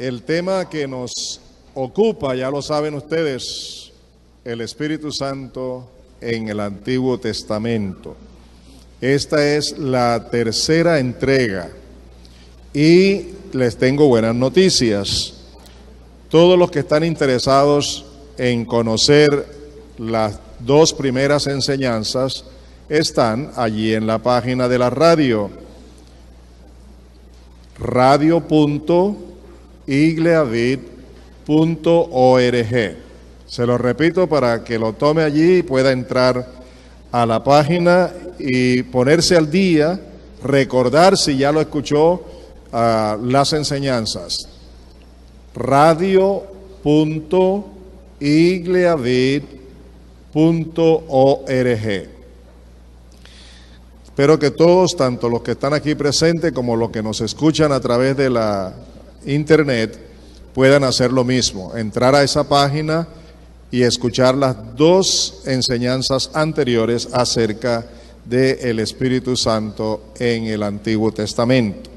El tema que nos ocupa, ya lo saben ustedes, el Espíritu Santo en el Antiguo Testamento. Esta es la tercera entrega y les tengo buenas noticias. Todos los que están interesados en conocer las dos primeras enseñanzas están allí en la página de la radio, radio.igleavid.org. Se lo repito para que lo tome allí y pueda entrar a la página y ponerse al día, recordar si ya lo escuchó las enseñanzas. radio.igleavid.org. Espero que todos, tanto los que están aquí presentes como los que nos escuchan a través de la internet, puedan hacer lo mismo, entrar a esa página y escuchar las dos enseñanzas anteriores acerca del Espíritu Santo en el Antiguo Testamento.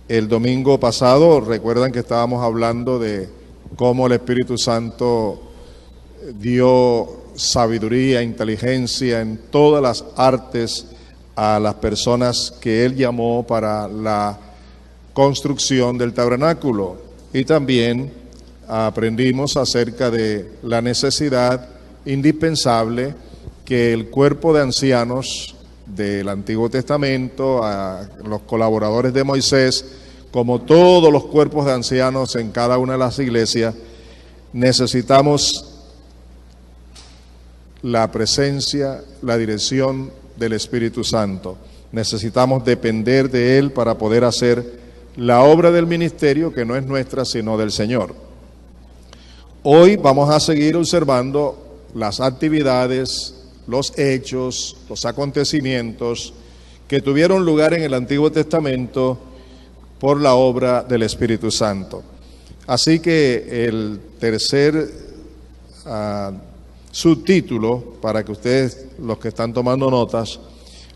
El domingo pasado, recuerdan que estábamos hablando de cómo el Espíritu Santo dio sabiduría, inteligencia en todas las artes a las personas que Él llamó para la construcción del tabernáculo. Y también aprendimos acerca de la necesidad indispensable que el cuerpo de ancianos del Antiguo Testamento, a los colaboradores de Moisés, como todos los cuerpos de ancianos en cada una de las iglesias, necesitamos la presencia, la dirección del Espíritu Santo. Necesitamos depender de Él para poder hacer la obra del ministerio, que no es nuestra, sino del Señor. Hoy vamos a seguir observando las actividades, los hechos, los acontecimientos que tuvieron lugar en el Antiguo Testamento por la obra del Espíritu Santo. Así que el tercer subtítulo, para que ustedes, los que están tomando notas,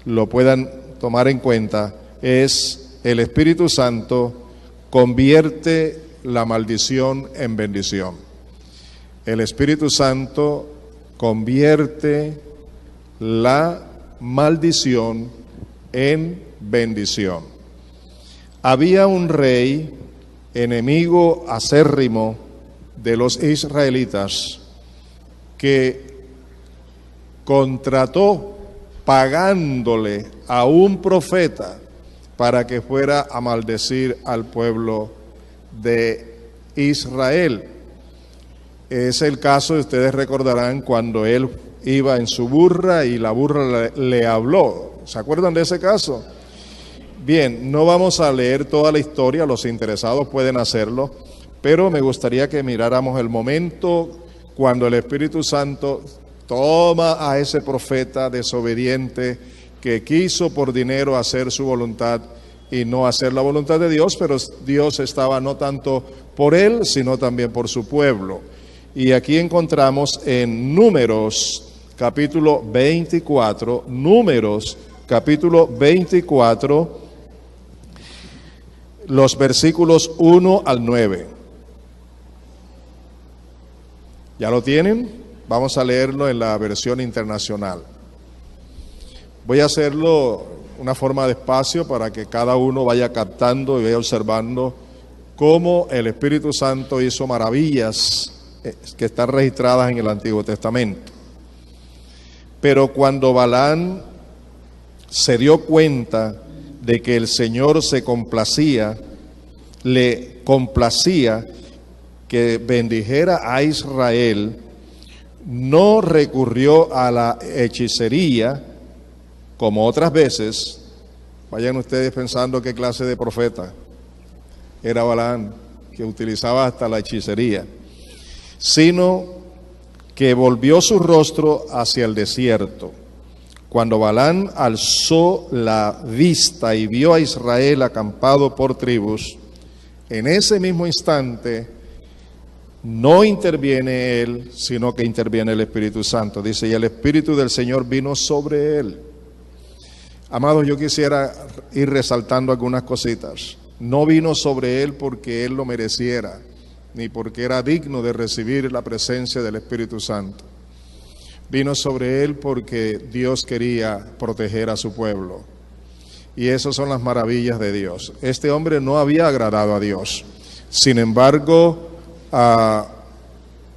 lo puedan tomar en cuenta, es: el Espíritu Santo convierte la maldición en bendición. El Espíritu Santo convierte la maldición en bendición. Había un rey enemigo acérrimo de los israelitas que contrató pagándole a un profeta para que fuera a maldecir al pueblo de Israel. Es el caso, ustedes recordarán, cuando él iba en su burra y la burra le habló. ¿Se acuerdan de ese caso? Bien, no vamos a leer toda la historia, los interesados pueden hacerlo, pero me gustaría que miráramos el momento cuando el Espíritu Santo toma a ese profeta desobediente que quiso por dinero hacer su voluntad y no hacer la voluntad de Dios, pero Dios estaba no tanto por él, sino también por su pueblo. Y aquí encontramos en Números capítulo 24, Números capítulo 24, los versículos 1 al 9. ¿Ya lo tienen? Vamos a leerlo en la versión internacional. Voy a hacerlo una forma despacio para que cada uno vaya captando y vaya observando cómo el Espíritu Santo hizo maravillas que están registradas en el Antiguo Testamento. Pero cuando Balaam se dio cuenta de que el Señor le complacía que bendijera a Israel, no recurrió a la hechicería como otras veces. Vayan ustedes pensando qué clase de profeta era Balaam, que utilizaba hasta la hechicería, sino que volvió su rostro hacia el desierto. Cuando Balaam alzó la vista y vio a Israel acampado por tribus, en ese mismo instante no interviene él, sino que interviene el Espíritu Santo. Dice, y el Espíritu del Señor vino sobre él. Amados, yo quisiera ir resaltando algunas cositas. No vino sobre él porque él lo mereciera, ni porque era digno de recibir la presencia del Espíritu Santo. Vino sobre él porque Dios quería proteger a su pueblo. Y esas son las maravillas de Dios. Este hombre no había agradado a Dios. Sin embargo,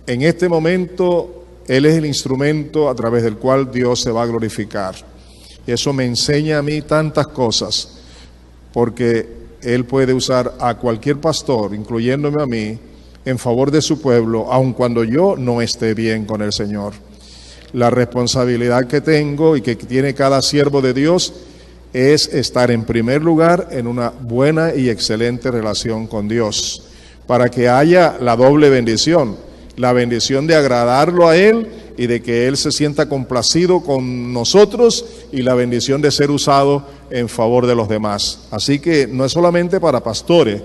en este momento, él es el instrumento a través del cual Dios se va a glorificar. Y eso me enseña a mí tantas cosas, porque él puede usar a cualquier pastor, incluyéndome a mí, en favor de su pueblo, aun cuando yo no esté bien con el Señor. La responsabilidad que tengo y que tiene cada siervo de Dios es estar en primer lugar en una buena y excelente relación con Dios, para que haya la doble bendición, la bendición de agradarlo a Él y de que Él se sienta complacido con nosotros, y la bendición de ser usado en favor de los demás. Así que no es solamente para pastores,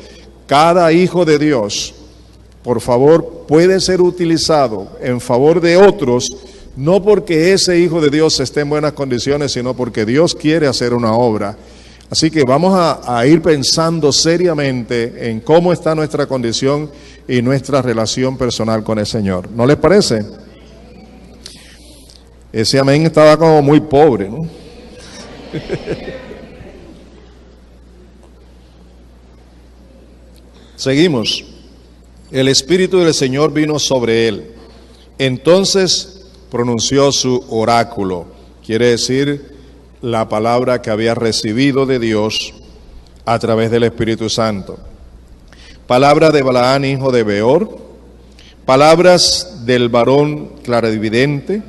cada hijo de Dios, por favor, puede ser utilizado en favor de otros, no porque ese hijo de Dios esté en buenas condiciones, sino porque Dios quiere hacer una obra. Así que vamos a ir pensando seriamente en cómo está nuestra condición y nuestra relación personal con el Señor. ¿No les parece? Ese amén estaba como muy pobre, ¿no? Seguimos. El Espíritu del Señor vino sobre él. Entonces pronunció su oráculo, quiere decir la palabra que había recibido de Dios a través del Espíritu Santo. Palabra de Balaán, hijo de Beor, palabras del varón clarividente,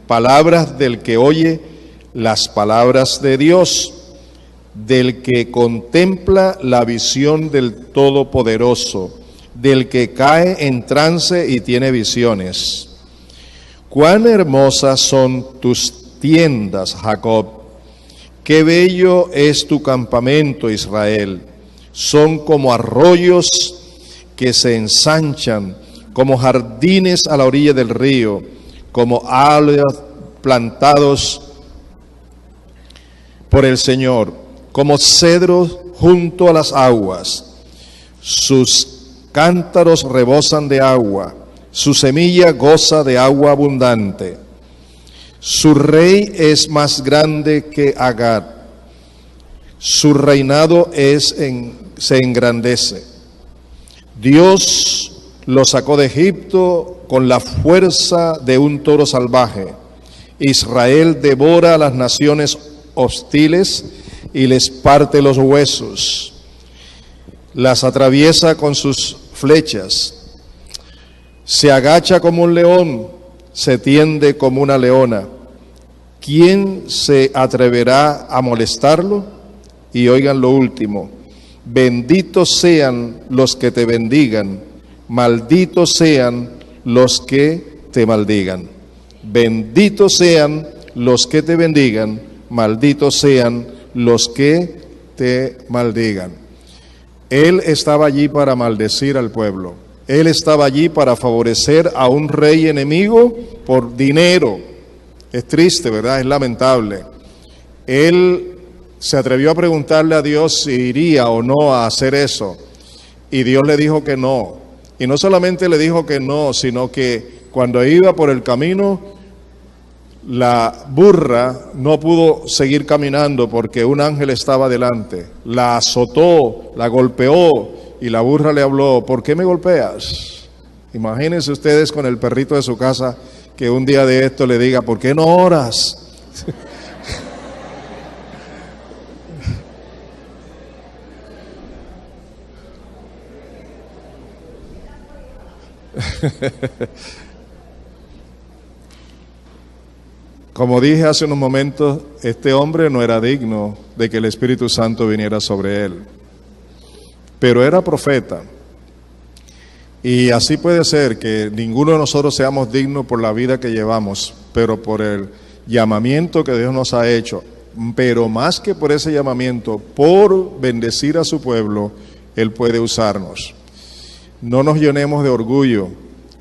palabras del que oye las palabras de Dios, del que contempla la visión del Todopoderoso, del que cae en trance y tiene visiones. Cuán hermosas son tus tiendas, Jacob. Qué bello es tu campamento, Israel. Son como arroyos que se ensanchan, como jardines a la orilla del río, como árboles plantados por el Señor, como cedros junto a las aguas. Sus cántaros rebosan de agua, su semilla goza de agua abundante. Su rey es más grande que Agag, su reinado se engrandece. Dios lo sacó de Egipto con la fuerza de un toro salvaje. Israel devora a las naciones hostiles y les parte los huesos. Las atraviesa con sus flechas. Se agacha como un león, se tiende como una leona. ¿Quién se atreverá a molestarlo? Y oigan lo último: benditos sean los que te bendigan, malditos sean los que te maldigan. Benditos sean los que te bendigan, malditos sean los que te maldigan. Él estaba allí para maldecir al pueblo. Él estaba allí para favorecer a un rey enemigo por dinero. Es triste, ¿verdad? Es lamentable. Él se atrevió a preguntarle a Dios si iría o no a hacer eso. Y Dios le dijo que no. Y no solamente le dijo que no, sino que cuando iba por el camino, la burra no pudo seguir caminando porque un ángel estaba delante. La azotó, la golpeó, y la burra le habló: ¿por qué me golpeas? Imagínense ustedes con el perrito de su casa que un día de esto le diga: ¿por qué no oras? Como dije hace unos momentos, este hombre no era digno de que el Espíritu Santo viniera sobre él, pero era profeta. Y así puede ser que ninguno de nosotros seamos dignos por la vida que llevamos, pero por el llamamiento que Dios nos ha hecho, pero más que por ese llamamiento, por bendecir a su pueblo, Él puede usarnos. No nos llenemos de orgullo,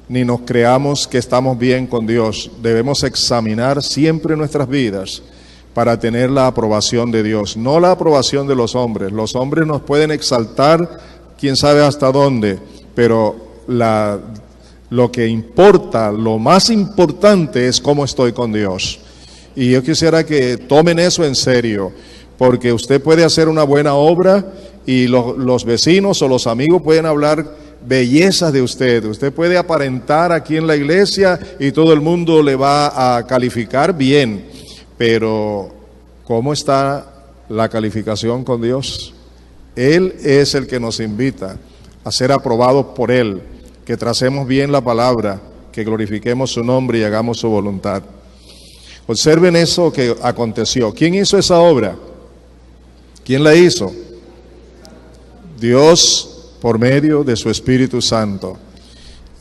ni nos creamos que estamos bien con Dios. Debemos examinar siempre nuestras vidas para tener la aprobación de Dios, no la aprobación de los hombres. Los hombres nos pueden exaltar, quién sabe hasta dónde, pero lo que importa, lo más importante es cómo estoy con Dios. Y yo quisiera que tomen eso en serio, porque usted puede hacer una buena obra y los vecinos o los amigos pueden hablar bellezas de usted. Usted puede aparentar aquí en la iglesia y todo el mundo le va a calificar bien, pero ¿cómo está la calificación con Dios? Él es el que nos invita a ser aprobados por Él, que tracemos bien la palabra, que glorifiquemos su nombre y hagamos su voluntad. Observen eso que aconteció. ¿Quién hizo esa obra? ¿Quién la hizo? Dios, por medio de su Espíritu Santo.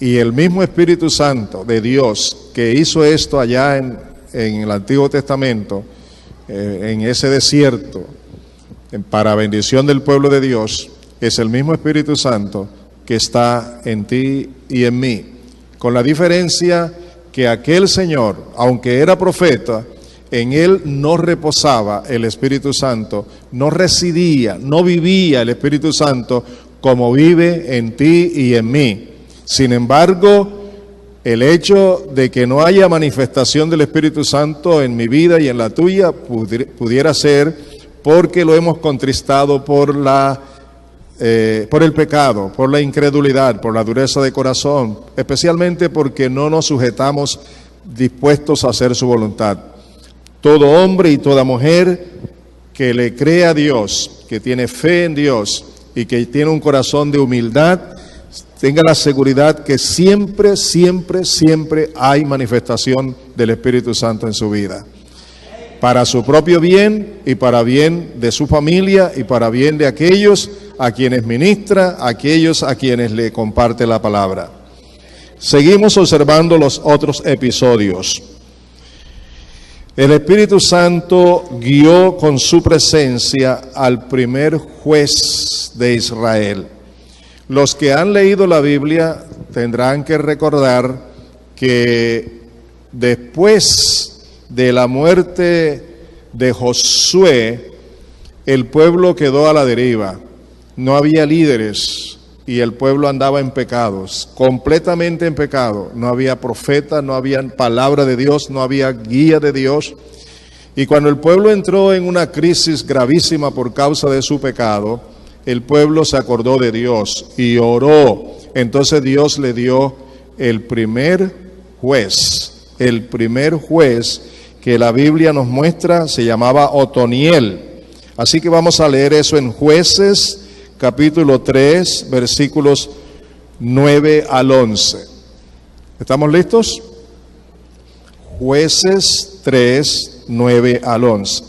Y el mismo Espíritu Santo de Dios que hizo esto allá en el Antiguo Testamento, en ese desierto, para bendición del pueblo de Dios, es el mismo Espíritu Santo que está en ti y en mí, con la diferencia que aquel Señor, aunque era profeta, en él no reposaba el Espíritu Santo, no residía, no vivía el Espíritu Santo como vive en ti y en mí. Sin embargo, el hecho de que no haya manifestación del Espíritu Santo en mi vida y en la tuya pudiera ser porque lo hemos contristado por el pecado, por la incredulidad, por la dureza de corazón, especialmente porque no nos sujetamos dispuestos a hacer su voluntad. Todo hombre y toda mujer que le cree a Dios, que tiene fe en Dios y que tiene un corazón de humildad, tenga la seguridad que siempre, siempre, siempre hay manifestación del Espíritu Santo en su vida. Para su propio bien y para bien de su familia y para bien de aquellos a quienes ministra, aquellos a quienes le comparte la palabra. Seguimos observando los otros episodios. El Espíritu Santo guió con su presencia al primer juez de Israel. Los que han leído la Biblia tendrán que recordar que después de la muerte de Josué, el pueblo quedó a la deriva. No había líderes y el pueblo andaba en pecados, completamente en pecado. No había profeta, no había palabra de Dios, no había guía de Dios. Y cuando el pueblo entró en una crisis gravísima por causa de su pecado, el pueblo se acordó de Dios y oró. Entonces Dios le dio el primer juez. El primer juez que la Biblia nos muestra se llamaba Otoniel. Así que vamos a leer eso en Jueces, capítulo 3, versículos 9 al 11. ¿Estamos listos? Jueces 3, 9 al 11.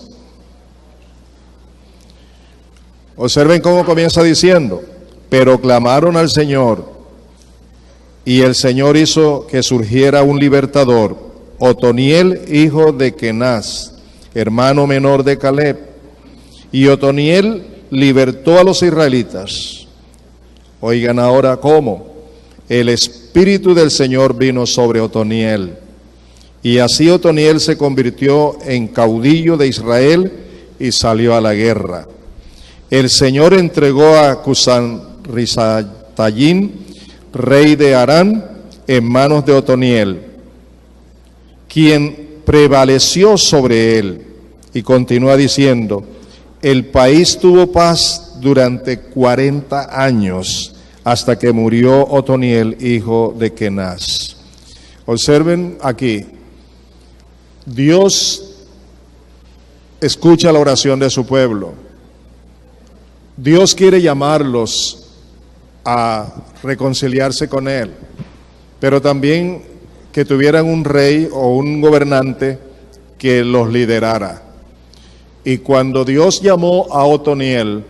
Observen cómo comienza diciendo: pero clamaron al Señor, y el Señor hizo que surgiera un libertador, Otoniel, hijo de Kenaz, hermano menor de Caleb. Y Otoniel libertó a los israelitas. Oigan ahora cómo. El Espíritu del Señor vino sobre Otoniel. Y así Otoniel se convirtió en caudillo de Israel y salió a la guerra. El Señor entregó a Cushan-Risatayim, rey de Harán, en manos de Otoniel, quien prevaleció sobre él. Y continúa diciendo: el país tuvo paz durante 40 años, hasta que murió Otoniel, hijo de Kenaz. Observen aquí, Dios escucha la oración de su pueblo. Dios quiere llamarlos a reconciliarse con Él, pero también que tuvieran un rey o un gobernante que los liderara. Y cuando Dios llamó a Otoniel,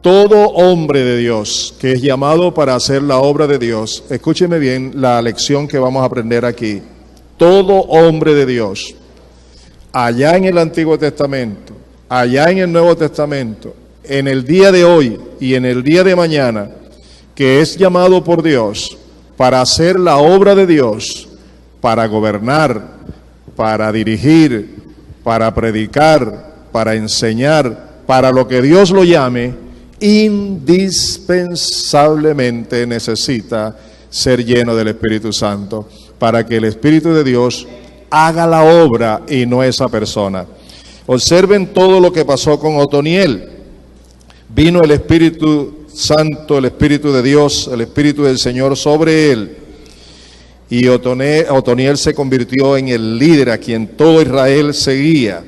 todo hombre de Dios que es llamado para hacer la obra de Dios, escúcheme bien la lección que vamos a aprender aquí. Todo hombre de Dios, allá en el Antiguo Testamento, allá en el Nuevo Testamento, en el día de hoy y en el día de mañana, que es llamado por Dios para hacer la obra de Dios, para gobernar, para dirigir, para predicar, para enseñar, para lo que Dios lo llame, indispensablemente necesita ser lleno del Espíritu Santo, para que el Espíritu de Dios haga la obra y no esa persona. Observen todo lo que pasó con Otoniel. Vino el Espíritu Santo, el Espíritu de Dios, el Espíritu del Señor sobre él. Y Otoniel se convirtió en el líder a quien todo Israel seguía.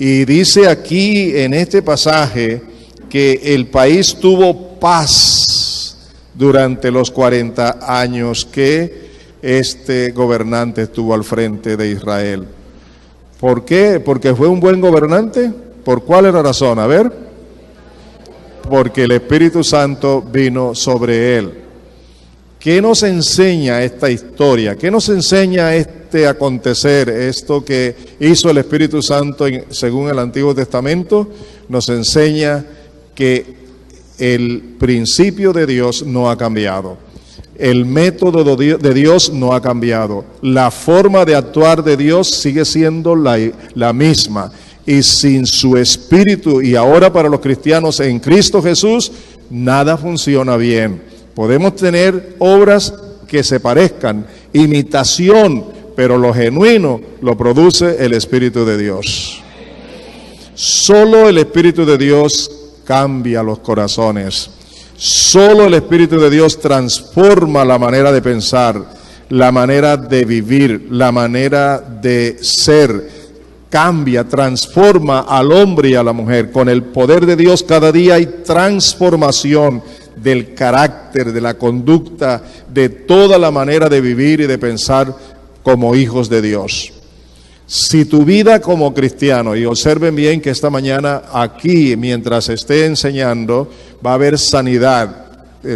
Y dice aquí en este pasaje que el país tuvo paz durante los 40 años que este gobernante estuvo al frente de Israel. ¿Por qué? ¿Porque fue un buen gobernante? ¿Por cuál era la razón? A ver. Porque el Espíritu Santo vino sobre él. ¿Qué nos enseña esta historia? ¿Qué nos enseña este acontecer? Esto que hizo el Espíritu Santo según el Antiguo Testamento, nos enseña que el principio de Dios no ha cambiado. El método de Dios no ha cambiado. La forma de actuar de Dios sigue siendo la misma. Y sin su Espíritu, y ahora para los cristianos en Cristo Jesús, nada funciona bien. Podemos tener obras que se parezcan, imitación, pero lo genuino lo produce el Espíritu de Dios. Solo el Espíritu de Dios cambia los corazones. Solo el Espíritu de Dios transforma la manera de pensar, la manera de vivir, la manera de ser. Cambia, transforma al hombre y a la mujer. Con el poder de Dios cada día hay transformación del carácter, de la conducta, de toda la manera de vivir y de pensar como hijos de Dios. Si tu vida como cristiano, y observen bien que esta mañana aquí, mientras esté enseñando, va a haber sanidad.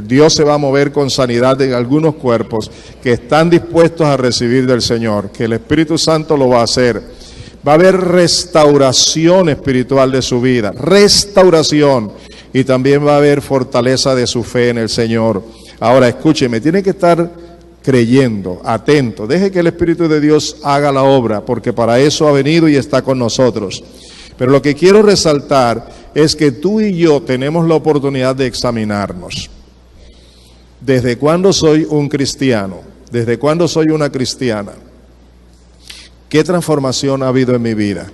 Dios se va a mover con sanidad en algunos cuerpos que están dispuestos a recibir del Señor, que el Espíritu Santo lo va a hacer. Va a haber restauración espiritual de su vida, restauración, y también va a haber fortaleza de su fe en el Señor. Ahora escúcheme, tiene que estar creyendo, atento, deje que el Espíritu de Dios haga la obra, porque para eso ha venido y está con nosotros. Pero lo que quiero resaltar es que tú y yo tenemos la oportunidad de examinarnos. ¿Desde cuándo soy un cristiano? ¿Desde cuándo soy una cristiana? ¿Qué transformación ha habido en mi vida?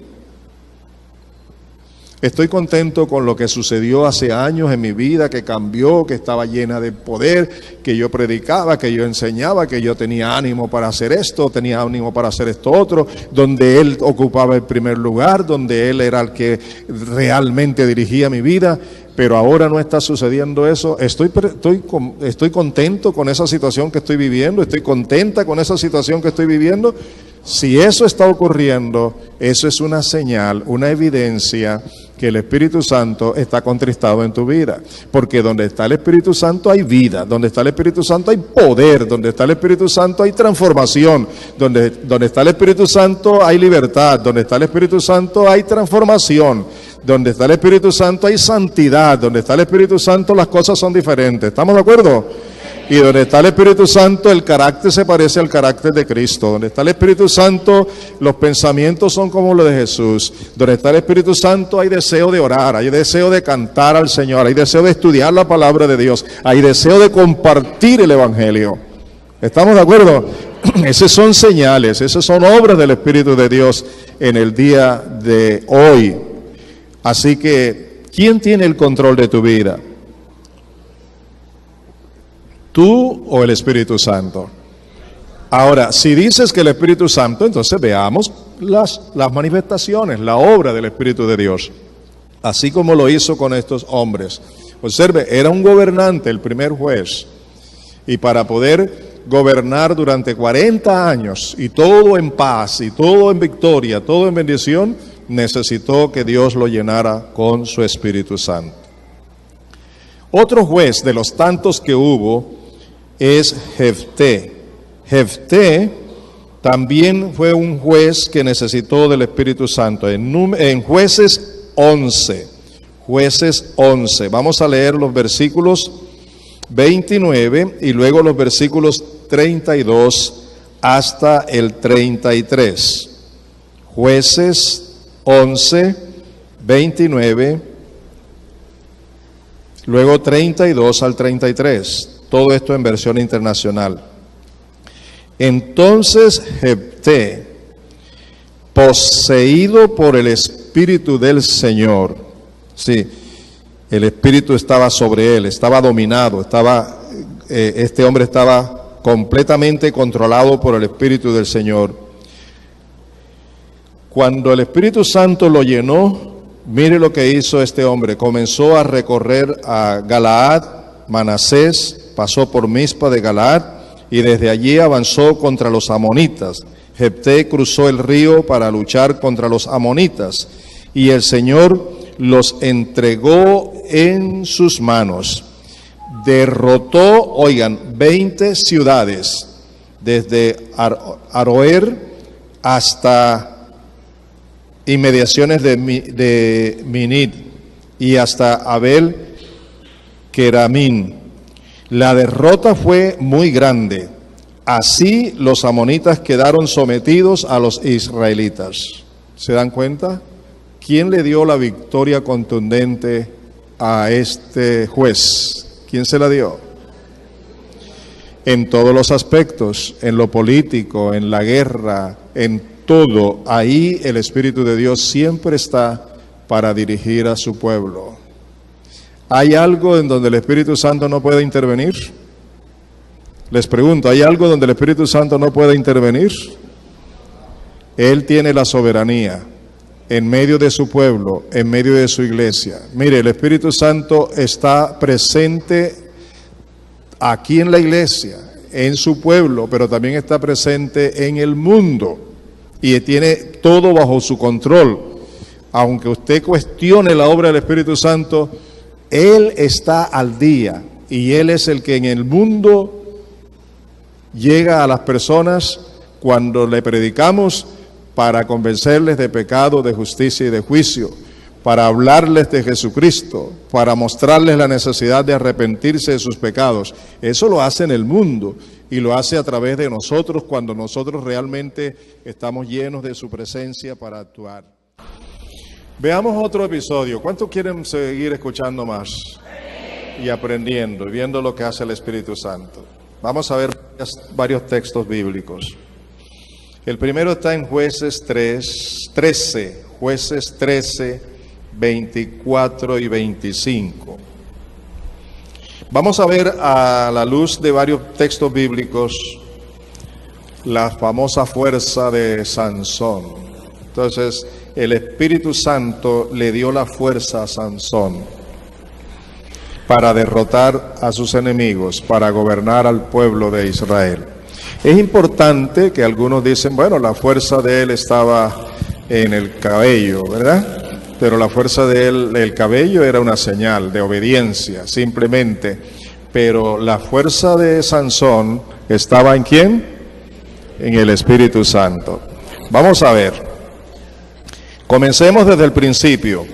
Estoy contento con lo que sucedió hace años en mi vida, que cambió, que estaba llena de poder, que yo predicaba, que yo enseñaba, que yo tenía ánimo para hacer esto, tenía ánimo para hacer esto otro, donde Él ocupaba el primer lugar, donde Él era el que realmente dirigía mi vida. Pero ahora no está sucediendo eso. Estoy contento con esa situación que estoy viviendo, estoy contenta con esa situación que estoy viviendo. Si eso está ocurriendo, eso es una señal, una evidencia que el Espíritu Santo está contristado en tu vida. Porque donde está el Espíritu Santo hay vida, donde está el Espíritu Santo hay poder, donde está el Espíritu Santo hay transformación, donde está el Espíritu Santo hay libertad, donde está el Espíritu Santo hay transformación, donde está el Espíritu Santo hay santidad, donde está el Espíritu Santo las cosas son diferentes. ¿Estamos de acuerdo? Y donde está el Espíritu Santo, el carácter se parece al carácter de Cristo. Donde está el Espíritu Santo, los pensamientos son como los de Jesús. Donde está el Espíritu Santo, hay deseo de orar, hay deseo de cantar al Señor, hay deseo de estudiar la palabra de Dios, hay deseo de compartir el Evangelio. ¿Estamos de acuerdo? Esas son señales, esas son obras del Espíritu de Dios en el día de hoy. Así que, ¿quién tiene el control de tu vida? ¿Tú o el Espíritu Santo? Ahora, si dices que el Espíritu Santo, entonces veamos las manifestaciones, la obra del Espíritu de Dios. Así como lo hizo con estos hombres. Observe, era un gobernante, el primer juez. Y para poder gobernar durante 40 años, y todo en paz, y todo en victoria, todo en bendición, necesitó que Dios lo llenara con su Espíritu Santo. Otro juez de los tantos que hubo es Jefté. Jefté también fue un juez que necesitó del Espíritu Santo. En Jueces 11, Jueces 11, vamos a leer los versículos 29 y luego los versículos 32 hasta el 33. Jueces 11, 29, luego 32 al 33. Todo esto en versión internacional. Entonces Jefté, poseído por el Espíritu del Señor, sí, el Espíritu estaba sobre él, estaba dominado, este hombre estaba completamente controlado por el Espíritu del Señor. Cuando el Espíritu Santo lo llenó, mire lo que hizo este hombre. Comenzó a recorrer a Galaad, Manasés, pasó por Mizpa de Galaad y desde allí avanzó contra los amonitas. Jefté cruzó el río para luchar contra los amonitas y el Señor los entregó en sus manos. Derrotó, oigan, 20 ciudades, desde Aroer hasta inmediaciones de Minid y hasta Abel Keramín. La derrota fue muy grande. Así los amonitas quedaron sometidos a los israelitas. ¿Se dan cuenta? ¿Quién le dio la victoria contundente a este juez? ¿Quién se la dio? En todos los aspectos, en lo político, en la guerra, en todo, ahí el Espíritu de Dios siempre está para dirigir a su pueblo. ¿Hay algo en donde el Espíritu Santo no puede intervenir? Les pregunto, ¿hay algo donde el Espíritu Santo no puede intervenir? Él tiene la soberanía en medio de su pueblo, en medio de su iglesia. Mire, el Espíritu Santo está presente aquí en la iglesia, en su pueblo, pero también está presente en el mundo y tiene todo bajo su control. Aunque usted cuestione la obra del Espíritu Santo, Él está al día y Él es el que en el mundo llega a las personas cuando le predicamos para convencerles de pecado, de justicia y de juicio, para hablarles de Jesucristo, para mostrarles la necesidad de arrepentirse de sus pecados. Eso lo hace en el mundo y lo hace a través de nosotros cuando nosotros realmente estamos llenos de su presencia para actuar. Veamos otro episodio. ¿Cuántos quieren seguir escuchando más y aprendiendo y viendo lo que hace el Espíritu Santo? Vamos a ver varios textos bíblicos. El primero está en Jueces 13, Jueces 13, 24 y 25. Vamos a ver a la luz de varios textos bíblicos la famosa fuerza de Sansón. Entonces, el Espíritu Santo le dio la fuerza a Sansón para derrotar a sus enemigos, para gobernar al pueblo de Israel. Es importante que algunos dicen, bueno, la fuerza de él estaba en el cabello, ¿verdad? Pero la fuerza de él, el cabello era una señal de obediencia, simplemente. Pero la fuerza de Sansón estaba ¿en quién? En el Espíritu Santo. Vamos a ver. Comencemos desde el principio.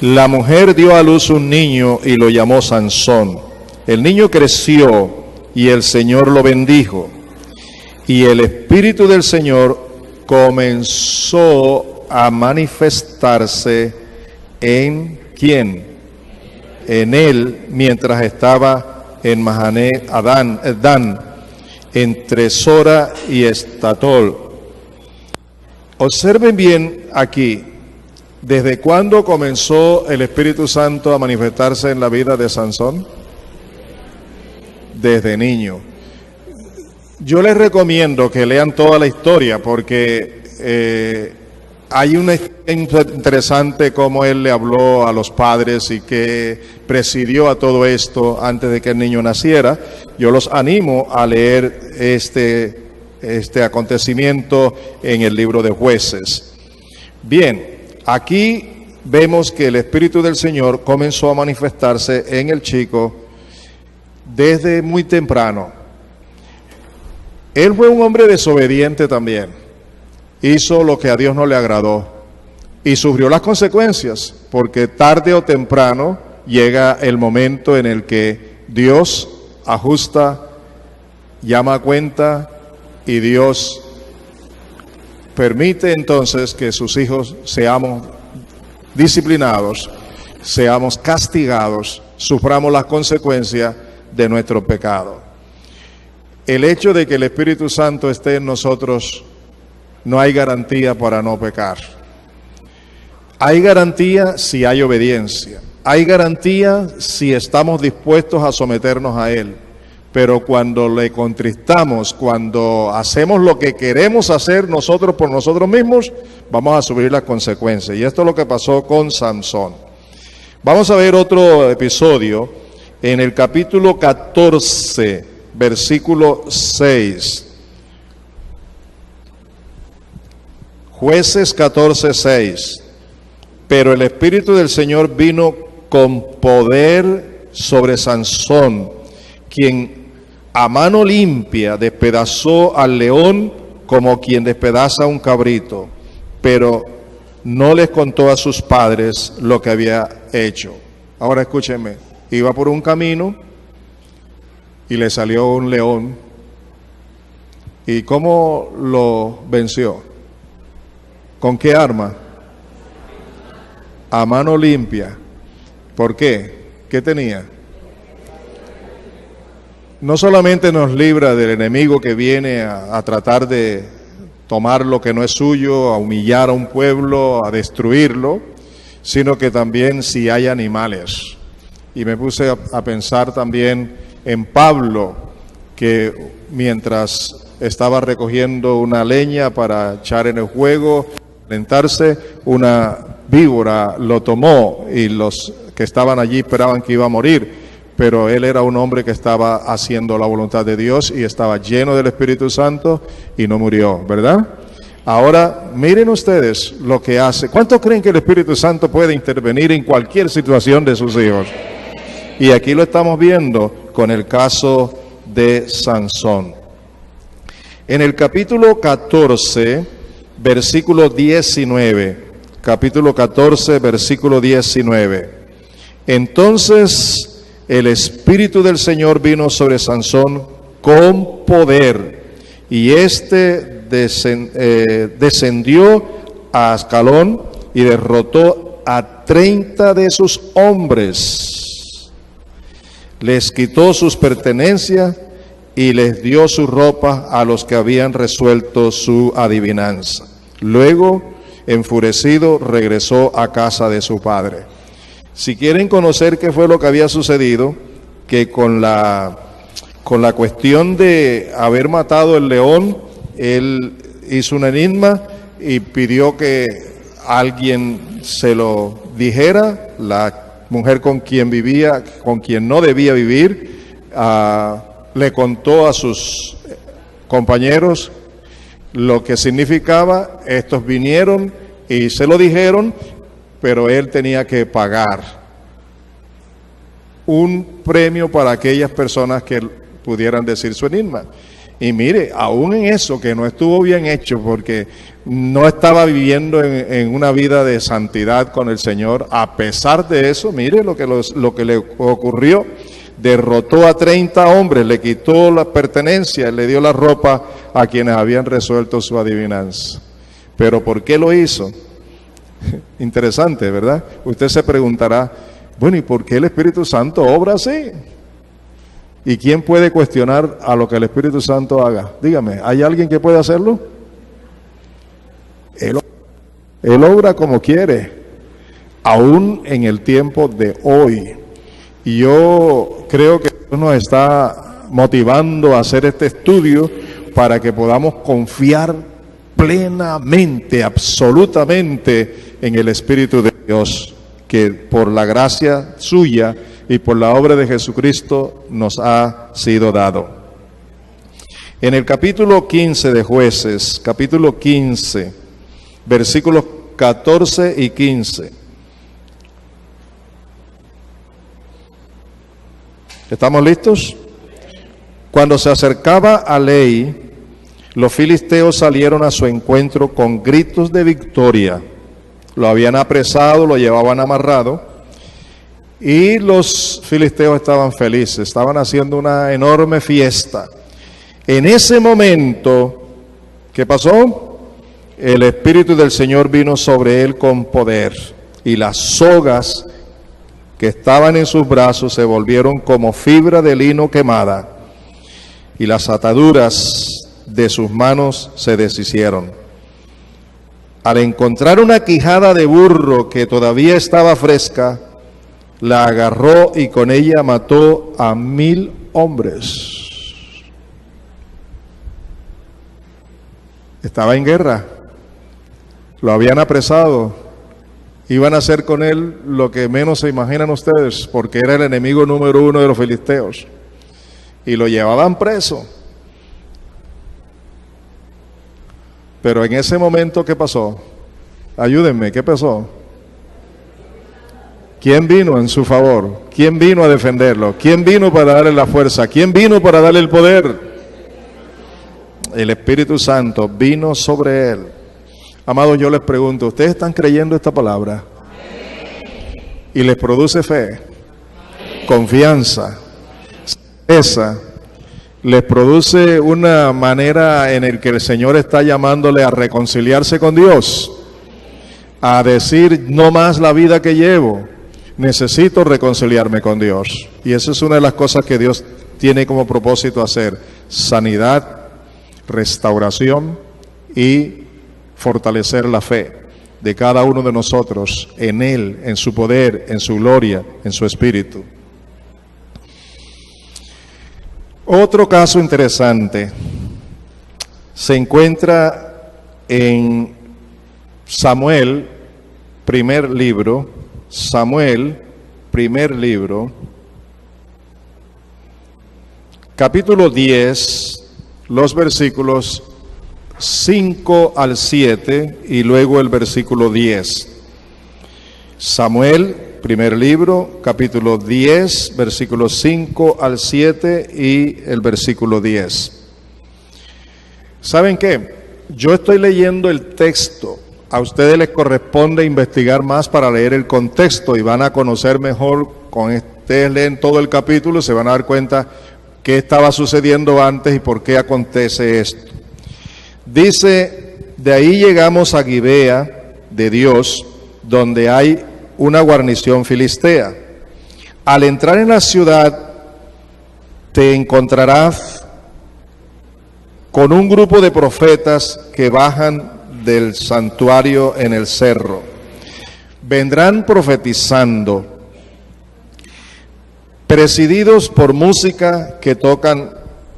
La mujer dio a luz un niño y lo llamó Sansón. El niño creció y el Señor lo bendijo. Y el Espíritu del Señor comenzó a manifestarse en ¿quién? En él, mientras estaba en Mahané Dan, entre Sora y Estatol. Observen bien aquí, ¿desde cuándo comenzó el Espíritu Santo a manifestarse en la vida de Sansón? Desde niño. Yo les recomiendo que lean toda la historia porque hay una historia interesante cómo él le habló a los padres y que presidió a todo esto antes de que el niño naciera. Yo los animo a leer este acontecimiento en el libro de Jueces. Bien, aquí vemos que el Espíritu del Señor comenzó a manifestarse en el chico desde muy temprano. Él fue un hombre desobediente también. Hizo lo que a Dios no le agradó y sufrió las consecuencias, porque tarde o temprano llega el momento en el que Dios ajusta, llama a cuenta y Dios permite entonces que sus hijos seamos disciplinados, seamos castigados, suframos las consecuencias de nuestro pecado. El hecho de que el Espíritu Santo esté en nosotros, no hay garantía para no pecar. Hay garantía si hay obediencia. Hay garantía si estamos dispuestos a someternos a Él. Pero cuando le contristamos, cuando hacemos lo que queremos hacer nosotros por nosotros mismos, vamos a sufrir las consecuencias. Y esto es lo que pasó con Sansón. Vamos a ver otro episodio en el capítulo 14, versículo 6. Jueces 14, 6. Pero el Espíritu del Señor vino con poder sobre Sansón, quien a mano limpia despedazó al león como quien despedaza un cabrito, pero no les contó a sus padres lo que había hecho. Ahora escúchenme, iba por un camino y le salió un león. ¿Y cómo lo venció? ¿Con qué arma? A mano limpia. ¿Por qué? ¿Qué tenía? No solamente nos libra del enemigo que viene a tratar de tomar lo que no es suyo, a humillar a un pueblo, a destruirlo, sino que también si hay animales. Y me puse a pensar también en Pablo, que mientras estaba recogiendo una leña para echar en el fuego, calentarse, una víbora lo tomó y los que estaban allí esperaban que iba a morir, pero él era un hombre que estaba haciendo la voluntad de Dios y estaba lleno del Espíritu Santo y no murió, ¿verdad? Ahora, miren ustedes lo que hace. ¿Cuántos creen que el Espíritu Santo puede intervenir en cualquier situación de sus hijos? Y aquí lo estamos viendo con el caso de Sansón. En el capítulo 14, versículo 19, capítulo 14, versículo 19. Entonces el Espíritu del Señor vino sobre Sansón con poder, y descendió a Ascalón y derrotó a 30 de sus hombres. Les quitó sus pertenencias y les dio su ropa a los que habían resuelto su adivinanza. Luego, enfurecido, regresó a casa de su padre. Si quieren conocer qué fue lo que había sucedido, que con la cuestión de haber matado el león, él hizo un enigma y pidió que alguien se lo dijera. La mujer con quien vivía, con quien no debía vivir, le contó a sus compañeros lo que significaba. Estos vinieron y se lo dijeron, pero él tenía que pagar un premio para aquellas personas que pudieran decir su enigma. Y mire, aún en eso que no estuvo bien hecho, porque no estaba viviendo en una vida de santidad con el Señor, a pesar de eso, mire lo que le ocurrió. Derrotó a 30 hombres, le quitó las pertenencias, le dio la ropa a quienes habían resuelto su adivinanza. ¿Pero por qué lo hizo? Interesante, ¿verdad? Usted se preguntará, bueno, ¿y por qué el Espíritu Santo obra así? ¿Y quién puede cuestionar a lo que el Espíritu Santo haga? Dígame, ¿hay alguien que pueda hacerlo? Él obra como quiere, aún en el tiempo de hoy. Y yo creo que Dios nos está motivando a hacer este estudio para que podamos confiar plenamente, absolutamente en el Espíritu de Dios, que por la gracia suya y por la obra de Jesucristo nos ha sido dado. En el capítulo 15 de Jueces, capítulo 15, versículos 14 y 15. ¿Estamos listos? Cuando se acercaba a Lei, los filisteos salieron a su encuentro con gritos de victoria. Lo habían apresado, lo llevaban amarrado, y los filisteos estaban felices, estaban haciendo una enorme fiesta. En ese momento, ¿qué pasó? el Espíritu del Señor vino sobre él con poder, y las sogas que estaban en sus brazos se volvieron como fibra de lino quemada, y las ataduras de sus manos se deshicieron. Al encontrar una quijada de burro que todavía estaba fresca, la agarró y con ella mató a 1000 hombres. Estaba en guerra, lo habían apresado, iban a hacer con él lo que menos se imaginan ustedes, porque era el enemigo número 1 de los filisteos, y lo llevaban preso. Pero en ese momento, ¿qué pasó? Ayúdenme, ¿qué pasó? ¿Quién vino en su favor? ¿Quién vino a defenderlo? ¿Quién vino para darle la fuerza? ¿Quién vino para darle el poder? El Espíritu Santo vino sobre él. Amados, yo les pregunto, ¿ustedes están creyendo esta palabra? Y les produce fe, confianza, certeza, les produce una manera en la que el Señor está llamándole a reconciliarse con Dios, a decir, no más la vida que llevo, necesito reconciliarme con Dios. Y esa es una de las cosas que Dios tiene como propósito hacer: sanidad, restauración y fortalecer la fe de cada uno de nosotros en Él, en su poder, en su gloria, en su Espíritu. Otro caso interesante se encuentra en Samuel, primer libro, capítulo 10, los versículos 5 al 7 y luego el versículo 10. Samuel, primer libro, capítulo 10, versículos 5 al 7 y el versículo 10. ¿Saben qué? Yo estoy leyendo el texto. A ustedes les corresponde investigar más para leer el contexto y van a conocer mejor. Con ustedes leen todo el capítulo, se van a dar cuenta qué estaba sucediendo antes y por qué acontece esto. Dice, de ahí llegamos a Gibea de Dios, donde hay una guarnición filistea. Al entrar en la ciudad, te encontrarás con un grupo de profetas que bajan del santuario en el cerro. Vendrán profetizando, presididos por música que tocan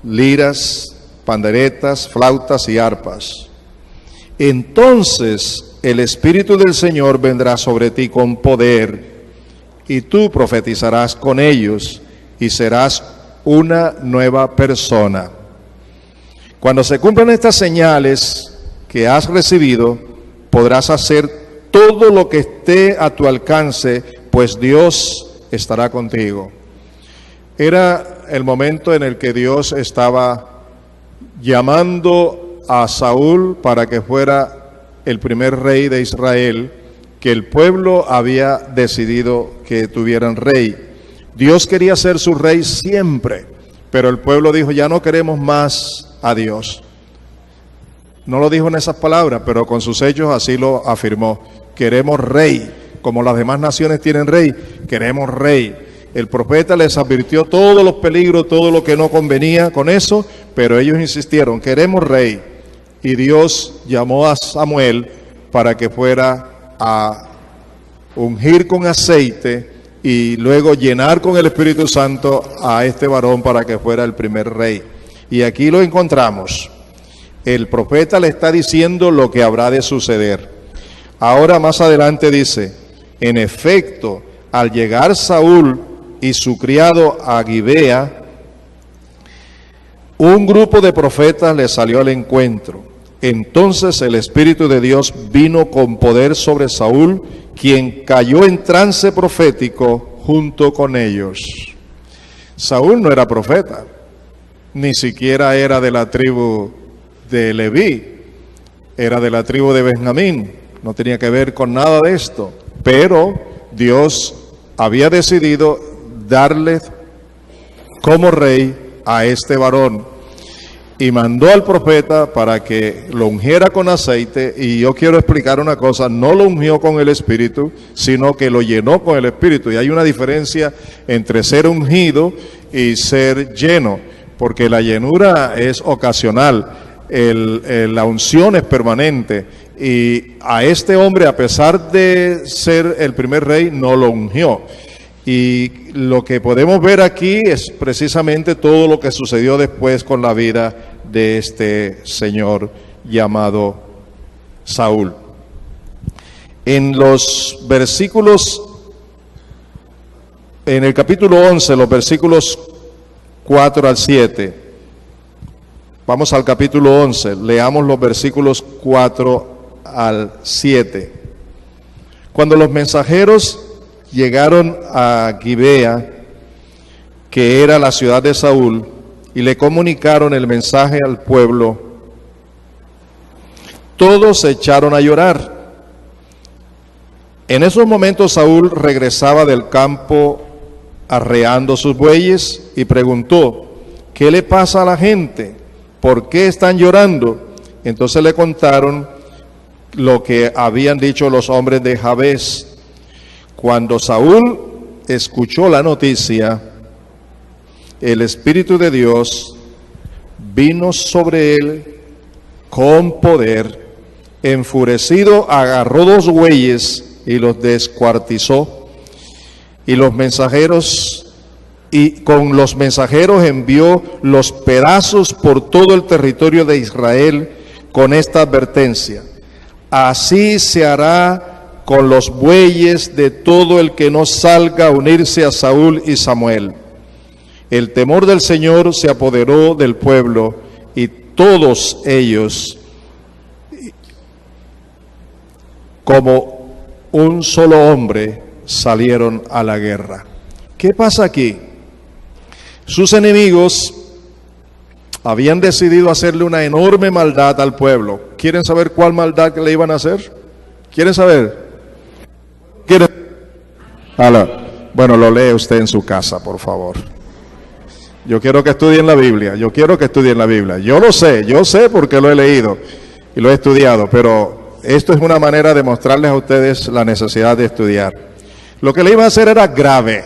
liras, panderetas, flautas y arpas. Entonces el Espíritu del Señor vendrá sobre ti con poder, y tú profetizarás con ellos, y serás una nueva persona. Cuando se cumplan estas señales que has recibido, podrás hacer todo lo que esté a tu alcance, pues Dios estará contigo. Era el momento en el que Dios estaba llamando a Saúl para que fuera el primer rey de Israel, que el pueblo había decidido que tuvieran rey. Dios quería ser su rey siempre, pero el pueblo dijo, ya no queremos más a Dios. No lo dijo en esas palabras, pero con sus hechos así lo afirmó. Queremos rey, como las demás naciones tienen rey, queremos rey. El profeta les advirtió todos los peligros, todo lo que no convenía con eso, pero ellos insistieron, queremos rey. Y Dios llamó a Samuel para que fuera a ungir con aceite y luego llenar con el Espíritu Santo a este varón para que fuera el primer rey. Y aquí lo encontramos. El profeta le está diciendo lo que habrá de suceder. Ahora más adelante dice, en efecto, al llegar Saúl y su criado a Gibea, un grupo de profetas le salió al encuentro. Entonces el Espíritu de Dios vino con poder sobre Saúl, quien cayó en trance profético junto con ellos. Saúl no era profeta, ni siquiera era de la tribu de Leví, era de la tribu de Benjamín, no tenía que ver con nada de esto, pero Dios había decidido darle como rey a este varón. y mandó al profeta para que lo ungiera con aceite. Y yo quiero explicar una cosa: no lo ungió con el Espíritu, sino que lo llenó con el Espíritu. Y hay una diferencia entre ser ungido y ser lleno, porque la llenura es ocasional, la unción es permanente. Y a este hombre, a pesar de ser el primer rey, no lo ungió. Y lo que podemos ver aquí es precisamente todo lo que sucedió después con la vida de este señor llamado Saúl. En los versículos, en el capítulo 11, los versículos 4 al 7, vamos al capítulo 11, leamos los versículos 4 al 7. Cuando los mensajeros llegaron a Gibea, que era la ciudad de Saúl, y le comunicaron el mensaje al pueblo, todos se echaron a llorar. En esos momentos Saúl regresaba del campo arreando sus bueyes y preguntó: ¿qué le pasa a la gente? ¿Por qué están llorando? Entonces le contaron lo que habían dicho los hombres de Jabes. Cuando Saúl escuchó la noticia, el Espíritu de Dios vino sobre él con poder. Enfurecido, agarró 2 bueyes y los descuartizó. Y con los mensajeros envió los pedazos por todo el territorio de Israel con esta advertencia: así se hará con los bueyes de todo el que no salga a unirse a Saúl y Samuel. El temor del Señor se apoderó del pueblo, y todos ellos, como un solo hombre, salieron a la guerra. ¿Qué pasa aquí? Sus enemigos habían decidido hacerle una enorme maldad al pueblo. ¿Quieren saber cuál maldad le iban a hacer? ¿Quieren saber? ¿Quieren? Bueno, lo lee usted en su casa, por favor. Yo quiero que estudien la Biblia. Yo lo sé, yo sé porque lo he leído y lo he estudiado, pero esto es una manera de mostrarles a ustedes la necesidad de estudiar. Lo que le iban a hacer era grave,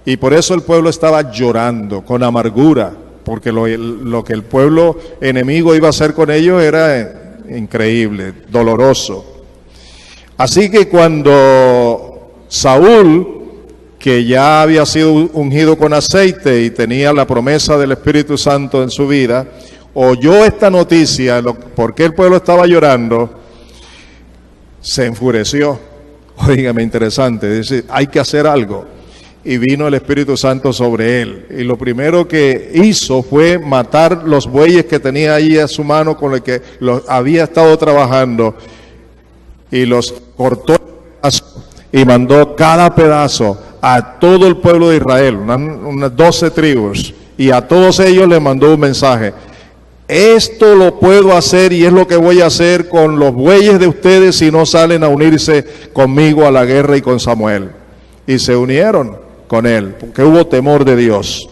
y por eso el pueblo estaba llorando con amargura, porque lo que el pueblo enemigo iba a hacer con ellos era increíble, doloroso. Así que cuando Saúl, que ya había sido ungido con aceite y tenía la promesa del Espíritu Santo en su vida, oyó esta noticia, por qué el pueblo estaba llorando, se enfureció. Óigame, interesante, dice: hay que hacer algo. Y vino el Espíritu Santo sobre él. Y lo primero que hizo fue matar los bueyes que tenía ahí a su mano, con el que había estado trabajando, y los cortó y mandó cada pedazo a todo el pueblo de Israel, unas 12 tribus, y a todos ellos les mandó un mensaje: esto lo puedo hacer y es lo que voy a hacer con los bueyes de ustedes si no salen a unirse conmigo a la guerra y con Samuel. Y se unieron con él, porque hubo temor de Dios.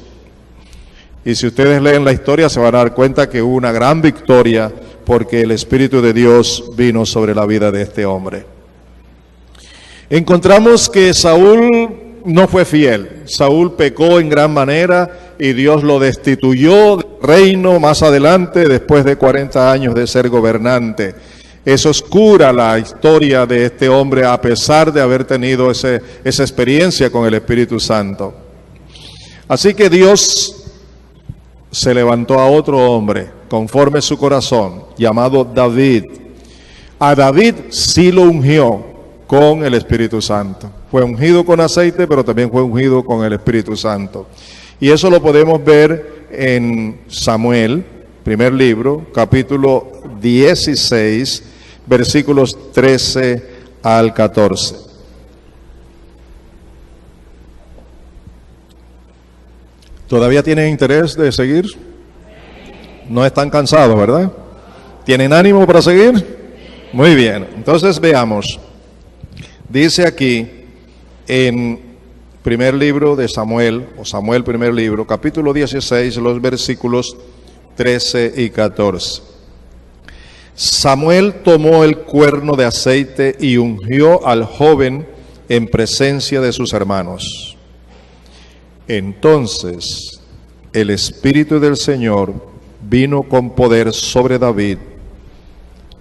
Y si ustedes leen la historia se van a dar cuenta que hubo una gran victoria, porque el Espíritu de Dios vino sobre la vida de este hombre. Encontramos que Saúl no fue fiel. Saúl pecó en gran manera y Dios lo destituyó del reino más adelante, después de 40 años de ser gobernante. Eso oscura la historia de este hombre, a pesar de haber tenido esa experiencia con el Espíritu Santo. Así que Dios se levantó a otro hombre conforme a su corazón, llamado David. A David sí lo ungió con el Espíritu Santo. Fue ungido con aceite, pero también fue ungido con el Espíritu Santo. Y eso lo podemos ver en Samuel, primer libro, capítulo 16, versículos 13 al 14. ¿Todavía tienen interés de seguir? No están cansados, ¿verdad? ¿Tienen ánimo para seguir? Muy bien, entonces veamos. Dice aquí en primer libro de Samuel, o Samuel primer libro, capítulo 16, los versículos 13 y 14. Samuel tomó el cuerno de aceite y ungió al joven en presencia de sus hermanos. Entonces el Espíritu del Señor vino con poder sobre David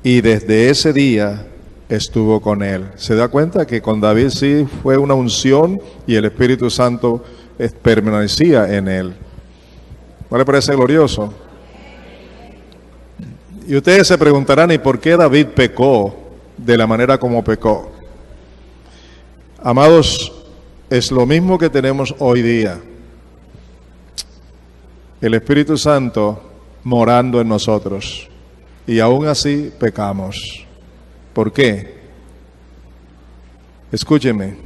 y desde ese día estuvo con él. ¿Se da cuenta que con David sí fue una unción y el Espíritu Santo permanecía en él? ¿No le parece glorioso? Y ustedes se preguntarán, ¿y por qué David pecó de la manera como pecó? Amados, es lo mismo que tenemos hoy día. El Espíritu Santo morando en nosotros. Y aún así pecamos. ¿Por qué? Escúcheme.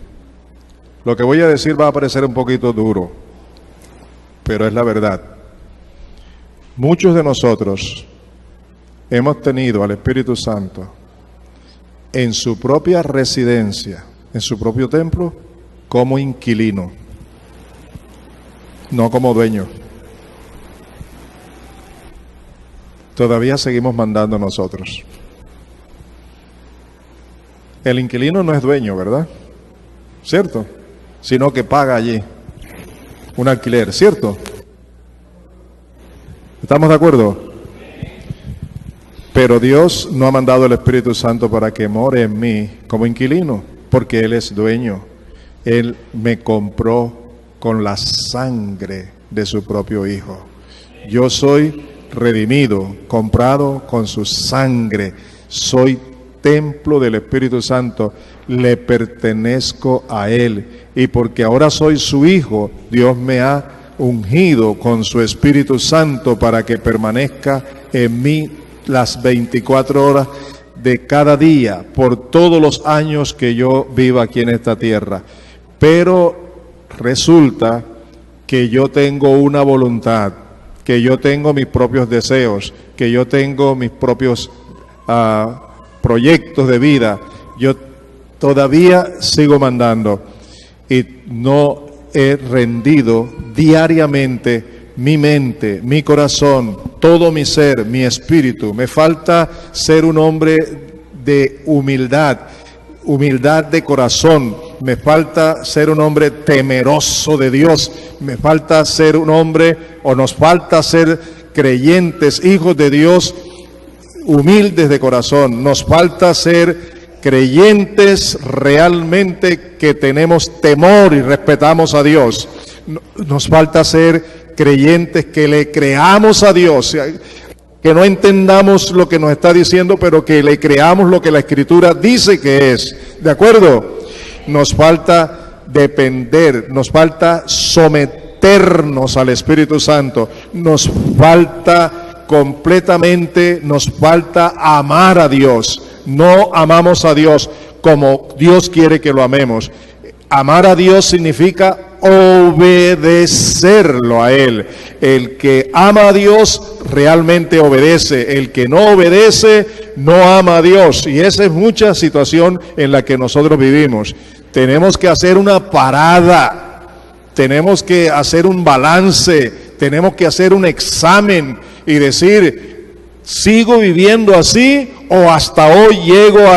Lo que voy a decir va a parecer un poquito duro, pero es la verdad. Muchos de nosotros hemos tenido al Espíritu Santo en su propia residencia, en su propio templo, como inquilino, no como dueño. Todavía seguimos mandando nosotros. El inquilino no es dueño, ¿verdad? ¿Cierto? Sino que paga allí un alquiler, ¿cierto? ¿Estamos de acuerdo? Pero Dios no ha mandado el Espíritu Santo para que more en mí como inquilino, porque Él es dueño. Él me compró con la sangre de su propio Hijo. Yo soy redimido, comprado con su sangre. Soy templo del Espíritu Santo, le pertenezco a Él. Y porque ahora soy su hijo, Dios me ha ungido con su Espíritu Santo para que permanezca en mí las 24 horas de cada día, por todos los años que yo viva aquí en esta tierra. Pero resulta que yo tengo una voluntad, que yo tengo mis propios deseos, que yo tengo mis propios proyectos de vida. Yo todavía sigo mandando y no he rendido diariamente mi mente, mi corazón, todo mi ser, mi espíritu. Me falta ser un hombre de humildad, humildad de corazón. Me falta ser un hombre temeroso de Dios. Me falta ser un hombre, o nos falta ser creyentes, hijos de Dios, humildes de corazón. Nos falta ser creyentes realmente que tenemos temor y respetamos a Dios. Nos falta ser creyentes que le creamos a Dios, que no entendamos lo que nos está diciendo, pero que le creamos lo que la Escritura dice que es. ¿De acuerdo? Nos falta depender, nos falta someternos al Espíritu Santo, nos falta completamente, nos falta amar a Dios. No amamos a Dios como Dios quiere que lo amemos. Amar a Dios significa obedecerlo a Él. El que ama a Dios realmente obedece. El que no obedece no ama a Dios. Y esa es mucha situación en la que nosotros vivimos. Tenemos que hacer una parada. Tenemos que hacer un balance. Tenemos que hacer un examen y decir, ¿sigo viviendo así o hasta hoy llego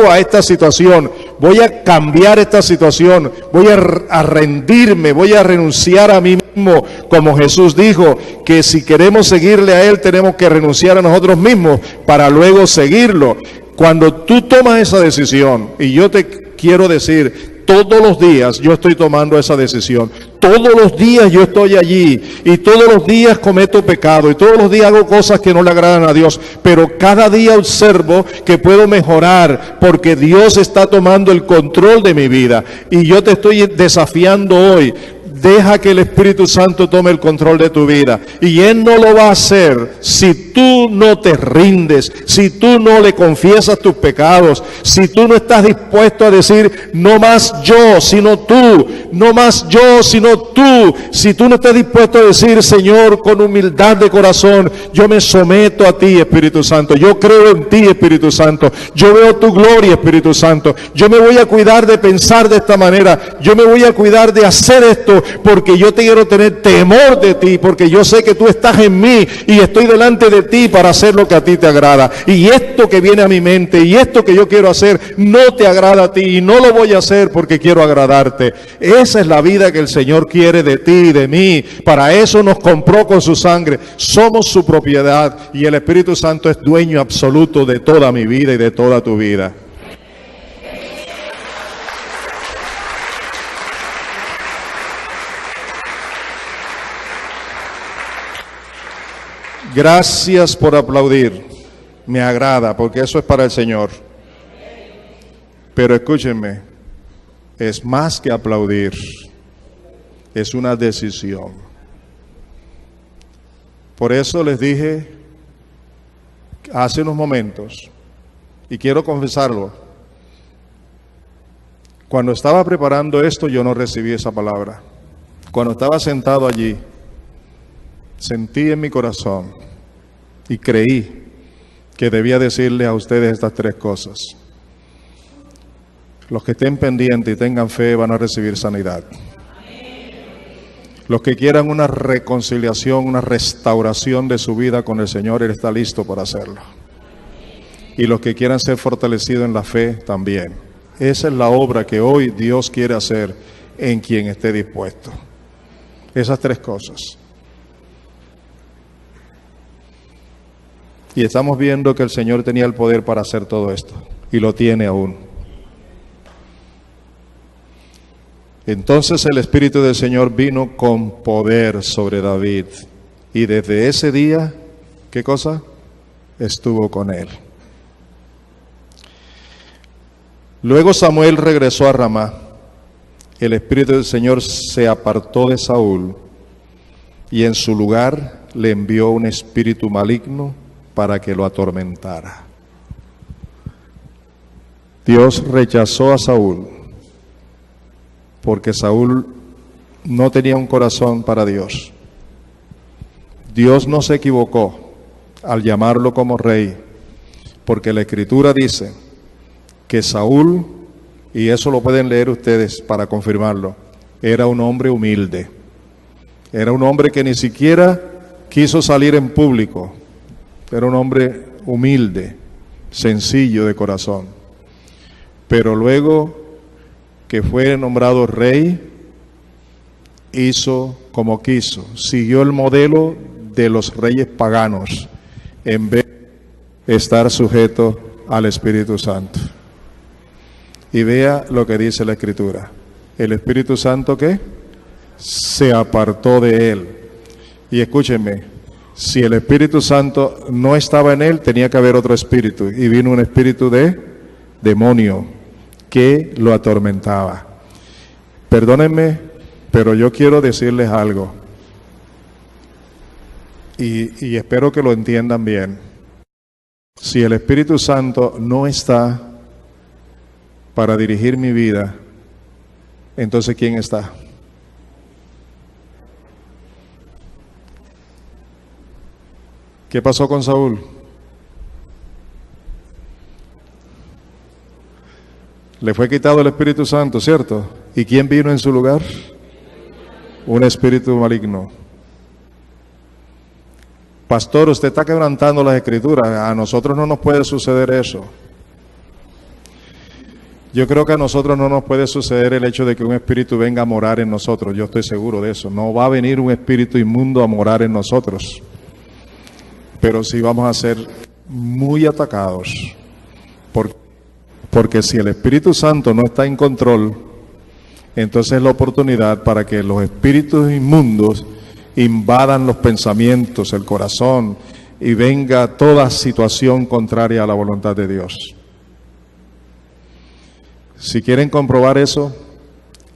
a esta situación? Voy a cambiar esta situación, voy a rendirme, voy a renunciar a mí mismo, como Jesús dijo, que si queremos seguirle a Él tenemos que renunciar a nosotros mismos para luego seguirlo. Cuando tú tomas esa decisión, y yo te quiero decir, todos los días yo estoy tomando esa decisión. Todos los días yo estoy allí y todos los días cometo pecado y todos los días hago cosas que no le agradan a Dios. Pero cada día observo que puedo mejorar porque Dios está tomando el control de mi vida. Y yo te estoy desafiando hoy. Deja que el Espíritu Santo tome el control de tu vida. Y Él no lo va a hacer si tú no te rindes, si tú no le confiesas tus pecados, si tú no estás dispuesto a decir, no más yo, sino tú, no más yo, sino tú. Si tú no estás dispuesto a decir, Señor, con humildad de corazón, yo me someto a ti, Espíritu Santo. Yo creo en ti, Espíritu Santo. Yo veo tu gloria, Espíritu Santo. Yo me voy a cuidar de pensar de esta manera. Yo me voy a cuidar de hacer esto, porque yo te quiero tener temor de ti, porque yo sé que tú estás en mí y estoy delante de ti para hacer lo que a ti te agrada. Y esto que viene a mi mente y esto que yo quiero hacer no te agrada a ti y no lo voy a hacer porque quiero agradarte. Esa es la vida que el Señor quiere de ti y de mí. Para eso nos compró con su sangre. Somos su propiedad y el Espíritu Santo es dueño absoluto de toda mi vida y de toda tu vida. Gracias por aplaudir. Me agrada porque eso es para el Señor. Pero escúchenme, es más que aplaudir. Es una decisión. Por eso les dije hace unos momentos, y quiero confesarlo, cuando estaba preparando esto yo no recibí esa palabra. Cuando estaba sentado allí, sentí en mi corazón y creí que debía decirle a ustedes estas tres cosas. Los que estén pendientes y tengan fe van a recibir sanidad. Los que quieran una reconciliación, una restauración de su vida con el Señor, Él está listo para hacerlo. Y los que quieran ser fortalecidos en la fe también. Esa es la obra que hoy Dios quiere hacer en quien esté dispuesto. Esas tres cosas. Y estamos viendo que el Señor tenía el poder para hacer todo esto. Y lo tiene aún. Entonces el Espíritu del Señor vino con poder sobre David. Y desde ese día, ¿qué cosa? Estuvo con él. Luego Samuel regresó a Ramá. El Espíritu del Señor se apartó de Saúl. Y en su lugar le envió un espíritu maligno para que lo atormentara. Dios rechazó a Saúl porque Saúl no tenía un corazón para Dios. Dios no se equivocó al llamarlo como rey, porque la Escritura dice que Saúl, y eso lo pueden leer ustedes para confirmarlo, era un hombre humilde. Era un hombre que ni siquiera quiso salir en público. Era un hombre humilde, sencillo de corazón. Pero luego que fue nombrado rey, hizo como quiso. Siguió el modelo de los reyes paganos, en vez de estar sujeto al Espíritu Santo. Y vea lo que dice la Escritura. El Espíritu Santo, ¿qué? Se apartó de él. Y escúchenme. Si el Espíritu Santo no estaba en él, tenía que haber otro espíritu. Y vino un espíritu de demonio que lo atormentaba. Perdónenme, pero yo quiero decirles algo. Y espero que lo entiendan bien. Si el Espíritu Santo no está para dirigir mi vida, entonces ¿quién está? ¿Qué pasó con Saúl? Le fue quitado el Espíritu Santo, ¿cierto? ¿Y quién vino en su lugar? Un espíritu maligno. Pastor, usted está quebrantando las Escrituras. A nosotros no nos puede suceder eso. Yo creo que a nosotros no nos puede suceder el hecho de que un espíritu venga a morar en nosotros. Yo estoy seguro de eso. No va a venir un espíritu inmundo a morar en nosotros. Pero sí vamos a ser muy atacados. Porque si el Espíritu Santo no está en control, entonces es la oportunidad para que los espíritus inmundos invadan los pensamientos, el corazón, y venga toda situación contraria a la voluntad de Dios. Si quieren comprobar eso,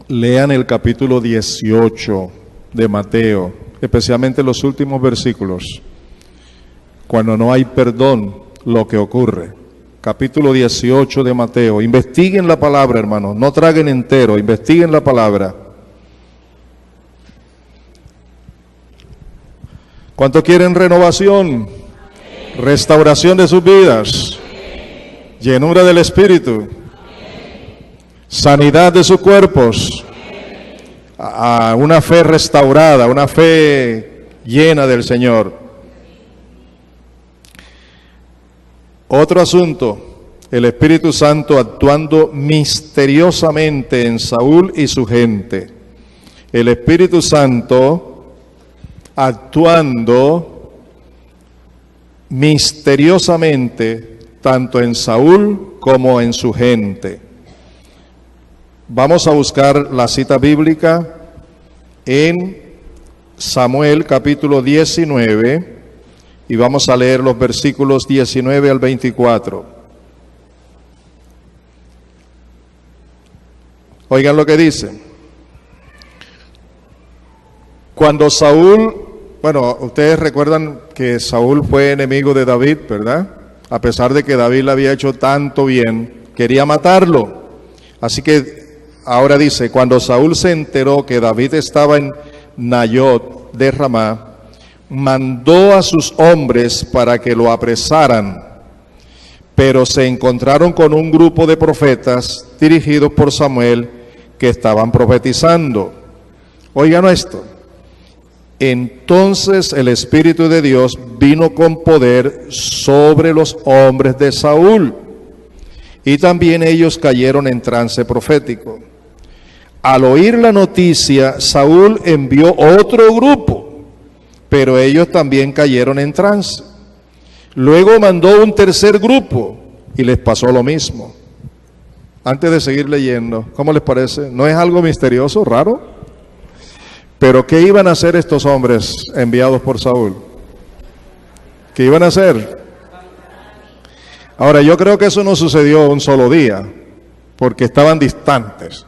lean el capítulo 18 de Mateo, especialmente los últimos versículos. Cuando no hay perdón, lo que ocurre. Capítulo 18 de Mateo. Investiguen la palabra, hermanos. No traguen entero, investiguen la palabra. ¿Cuántos quieren renovación? Restauración de sus vidas. Llenura del Espíritu. Sanidad de sus cuerpos. a una fe restaurada, una fe llena del Señor. Otro asunto, el Espíritu Santo actuando misteriosamente en Saúl y su gente. El Espíritu Santo actuando misteriosamente tanto en Saúl como en su gente. Vamos a buscar la cita bíblica en Samuel capítulo 19 y vamos a leer los versículos 19 al 24. Oigan lo que dice. Cuando Saúl, bueno, ustedes recuerdan que Saúl fue enemigo de David, ¿verdad? A pesar de que David le había hecho tanto bien, quería matarlo. Así que ahora dice, cuando Saúl se enteró que David estaba en Nayot de Ramá, mandó a sus hombres para que lo apresaran, pero se encontraron con un grupo de profetas dirigidos por Samuel que estaban profetizando. Oigan esto. Entonces el Espíritu de Dios vino con poder sobre los hombres de Saúl, y también ellos cayeron en trance profético. Al oír la noticia, Saúl envió otro grupo, pero ellos también cayeron en trance. Luego mandó un tercer grupo y les pasó lo mismo. Antes de seguir leyendo, ¿cómo les parece? ¿No es algo misterioso, raro? Pero ¿qué iban a hacer estos hombres enviados por Saúl? ¿Qué iban a hacer? Ahora, yo creo que eso no sucedió un solo día, porque estaban distantes.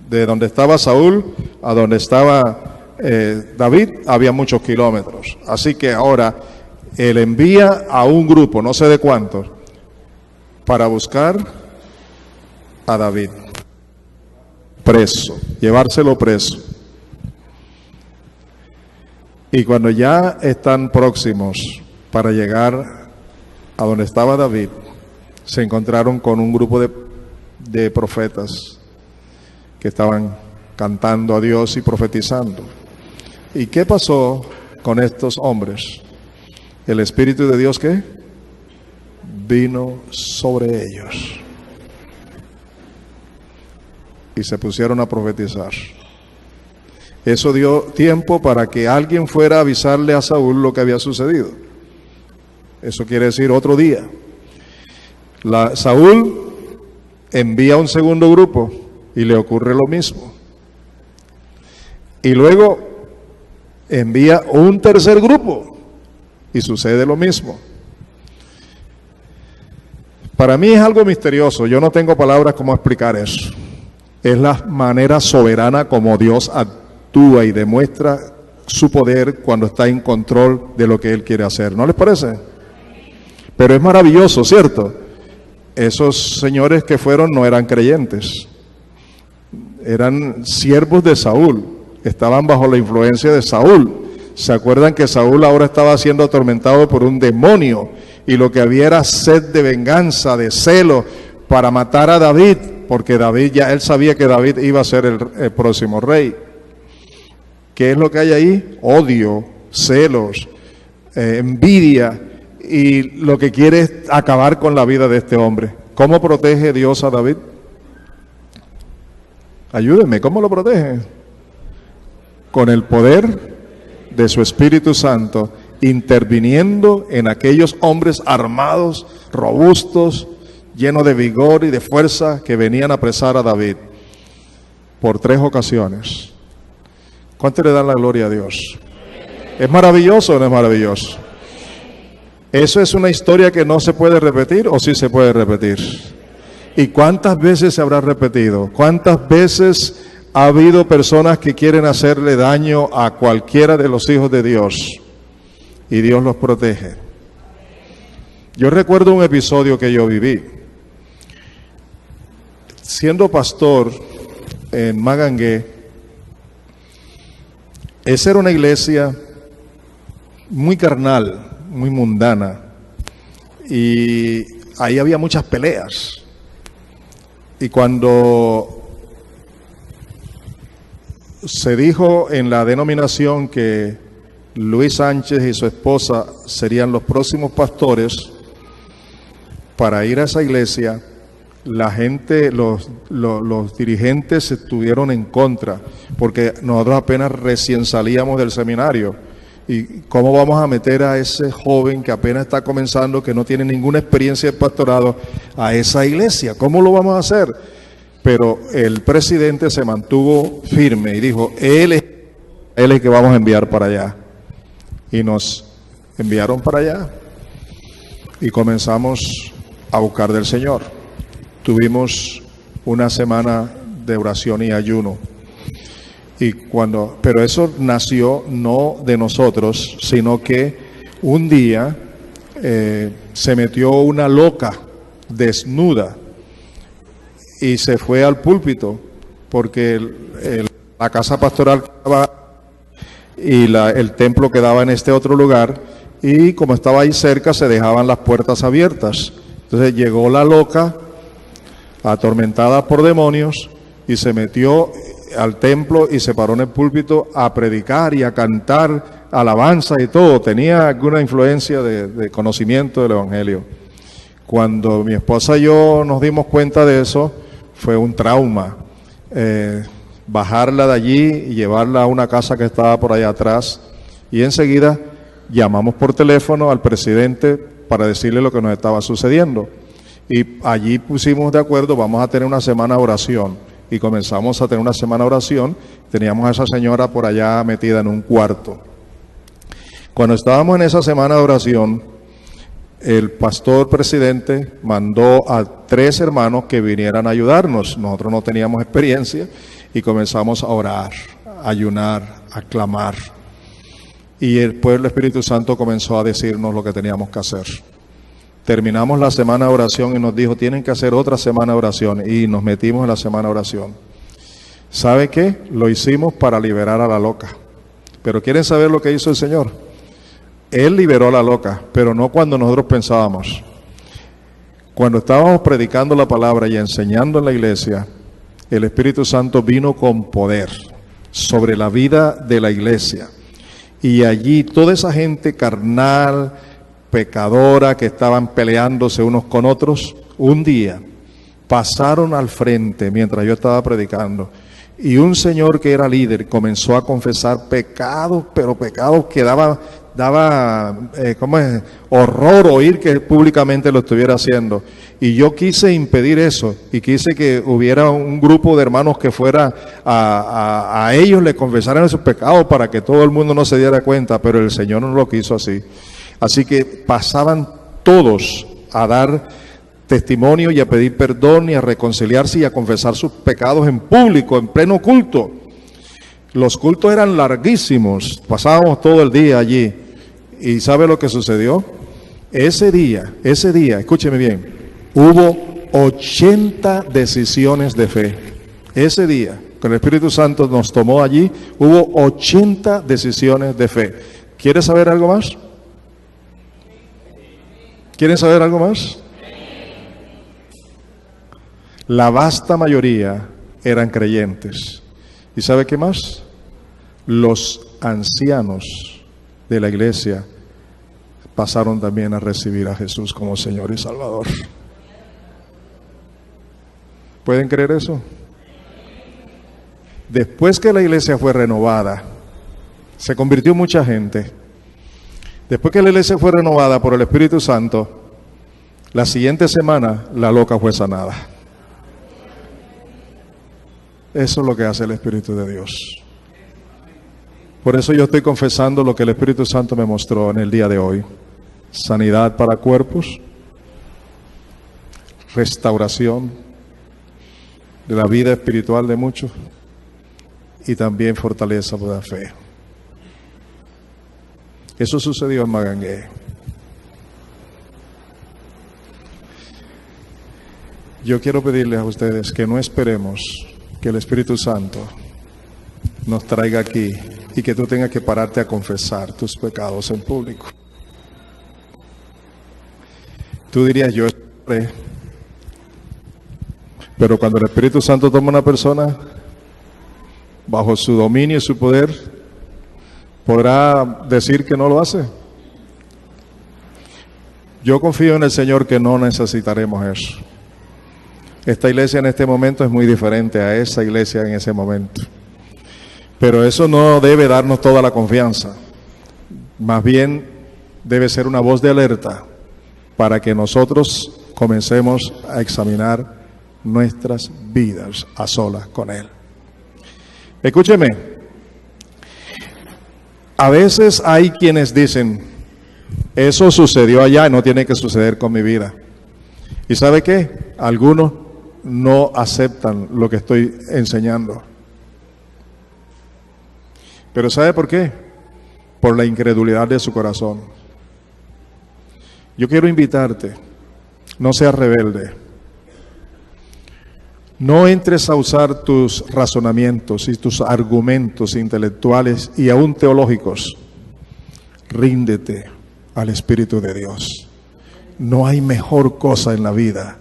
De donde estaba Saúl a donde estaba David, había muchos kilómetros. Así que ahora él envía a un grupo, no sé de cuántos, para buscar a David preso, llevárselo preso. Y cuando ya están próximos para llegar a donde estaba David, se encontraron con un grupo de profetas que estaban cantando a Dios y profetizando. ¿Y qué pasó con estos hombres? El Espíritu de Dios, ¿qué? Vino sobre ellos. Y se pusieron a profetizar. Eso dio tiempo para que alguien fuera a avisarle a Saúl lo que había sucedido. Eso quiere decir otro día. Saúl envía un segundo grupo y le ocurre lo mismo. Y luego envía un tercer grupo y sucede lo mismo. Para mí es algo misterioso. Yo no tengo palabras como explicar eso. Es la manera soberana como Dios actúa y demuestra su poder cuando está en control de lo que Él quiere hacer. ¿No les parece? Pero es maravilloso, ¿cierto? Esos señores que fueron no eran creyentes. Eran siervos de Saúl. Estaban bajo la influencia de Saúl. ¿Se acuerdan que Saúl ahora estaba siendo atormentado por un demonio? Y lo que había era sed de venganza, de celo, para matar a David. Porque David, ya él sabía que David iba a ser el próximo rey. ¿Qué es lo que hay ahí? Odio, celos, envidia, y lo que quiere es acabar con la vida de este hombre. ¿Cómo protege Dios a David? Ayúdenme, ¿cómo lo protege? Con el poder de su Espíritu Santo, interviniendo en aquellos hombres armados, robustos, llenos de vigor y de fuerza que venían a apresar a David por 3 ocasiones. ¿Cuánto le dan la gloria a Dios? ¿Es maravilloso o no es maravilloso? ¿Eso es una historia que no se puede repetir o sí se puede repetir? ¿Y cuántas veces se habrá repetido? ¿Cuántas veces ha habido personas que quieren hacerle daño a cualquiera de los hijos de Dios y Dios los protege? Yo recuerdo un episodio que yo viví. Siendo pastor en Magangué, esa era una iglesia muy carnal, muy mundana, y ahí había muchas peleas. Y cuando Se dijo en la denominación que Luis Sánchez y su esposa serían los próximos pastores. Para ir a esa iglesia, la gente, los dirigentes estuvieron en contra, porque nosotros apenas recién salíamos del seminario. ¿Y cómo vamos a meter a ese joven que apenas está comenzando, que no tiene ninguna experiencia de pastorado, a esa iglesia? ¿Cómo lo vamos a hacer? Pero el presidente se mantuvo firme y dijo, él es el que vamos a enviar para allá. Y nos enviaron para allá y comenzamos a buscar del Señor. Tuvimos una semana de oración y ayuno. Pero eso nació no de nosotros, sino que un día se metió una loca desnuda y se fue al púlpito, porque la casa pastoral y el templo quedaba en este otro lugar, y como estaba ahí cerca se dejaban las puertas abiertas. Entonces llegó la loca, atormentada por demonios, y se metió al templo y se paró en el púlpito a predicar y a cantar alabanza y todo. Tenía alguna influencia de conocimiento del evangelio. Cuando mi esposa y yo nos dimos cuenta de eso, fue un trauma. Bajarla de allí y llevarla a una casa que estaba por allá atrás, y enseguida llamamos por teléfono al presidente para decirle lo que nos estaba sucediendo, y allí pusimos de acuerdo, vamos a tener una semana de oración, y comenzamos a tener una semana de oración. Teníamos a esa señora por allá metida en un cuarto. Cuando estábamos en esa semana de oración, el pastor presidente mandó a 3 hermanos que vinieran a ayudarnos. Nosotros no teníamos experiencia y comenzamos a orar, a ayunar, a clamar. Y después el Espíritu Santo comenzó a decirnos lo que teníamos que hacer. Terminamos la semana de oración y nos dijo, tienen que hacer otra semana de oración, y nos metimos en la semana de oración. ¿Sabe qué? Lo hicimos para liberar a la loca. Pero ¿quieren saber lo que hizo el Señor? Él liberó a la loca, pero no cuando nosotros pensábamos. Cuando estábamos predicando la palabra y enseñando en la iglesia, el Espíritu Santo vino con poder sobre la vida de la iglesia. Y allí toda esa gente carnal, pecadora, que estaban peleándose unos con otros, un día pasaron al frente mientras yo estaba predicando, y un señor que era líder comenzó a confesar pecados, pero pecados que daba horror oír que públicamente lo estuviera haciendo. Y yo quise impedir eso, y quise que hubiera un grupo de hermanos que fuera a ellos le confesaran esos pecados para que todo el mundo no se diera cuenta, pero el Señor no lo quiso así. Así que pasaban todos a dar testimonio y a pedir perdón y a reconciliarse y a confesar sus pecados en público, en pleno culto. Los cultos eran larguísimos, pasábamos todo el día allí. ¿Y sabe lo que sucedió? Ese día, escúcheme bien, hubo 80 decisiones de fe. Ese día, que el Espíritu Santo nos tomó allí, hubo 80 decisiones de fe. ¿Quiere saber algo más? ¿Quieren saber algo más? La vasta mayoría eran creyentes. ¿Y sabe qué más? Los ancianos de la iglesia pasaron también a recibir a Jesús como Señor y Salvador. ¿Pueden creer eso? Después que la iglesia fue renovada, se convirtió mucha gente. Después que la iglesia fue renovada por el Espíritu Santo, la siguiente semana la loca fue sanada. Eso es lo que hace el Espíritu de Dios. Por eso yo estoy confesando lo que el Espíritu Santo me mostró en el día de hoy. Sanidad para cuerpos, restauración de la vida espiritual de muchos, y también fortaleza por la fe. Eso sucedió en Magangué. Yo quiero pedirles a ustedes que no esperemos que el Espíritu Santo nos traiga aquí y que tú tengas que pararte a confesar tus pecados en público. Tú dirías, yo esperé. Pero cuando el Espíritu Santo toma una persona, bajo su dominio y su poder, ¿podrá decir que no lo hace? Yo confío en el Señor que no necesitaremos eso. Esta iglesia en este momento es muy diferente a esa iglesia en ese momento. Pero eso no debe darnos toda la confianza. Más bien debe ser una voz de alerta para que nosotros comencemos a examinar nuestras vidas a solas con Él. Escúcheme, a veces hay quienes dicen, eso sucedió allá y no tiene que suceder con mi vida. ¿Y sabe qué? Algunos no aceptan lo que estoy enseñando. ¿Pero sabe por qué? Por la incredulidad de su corazón. Yo quiero invitarte, no seas rebelde. No entres a usar tus razonamientos y tus argumentos intelectuales y aún teológicos. Ríndete al Espíritu de Dios. No hay mejor cosa en la vida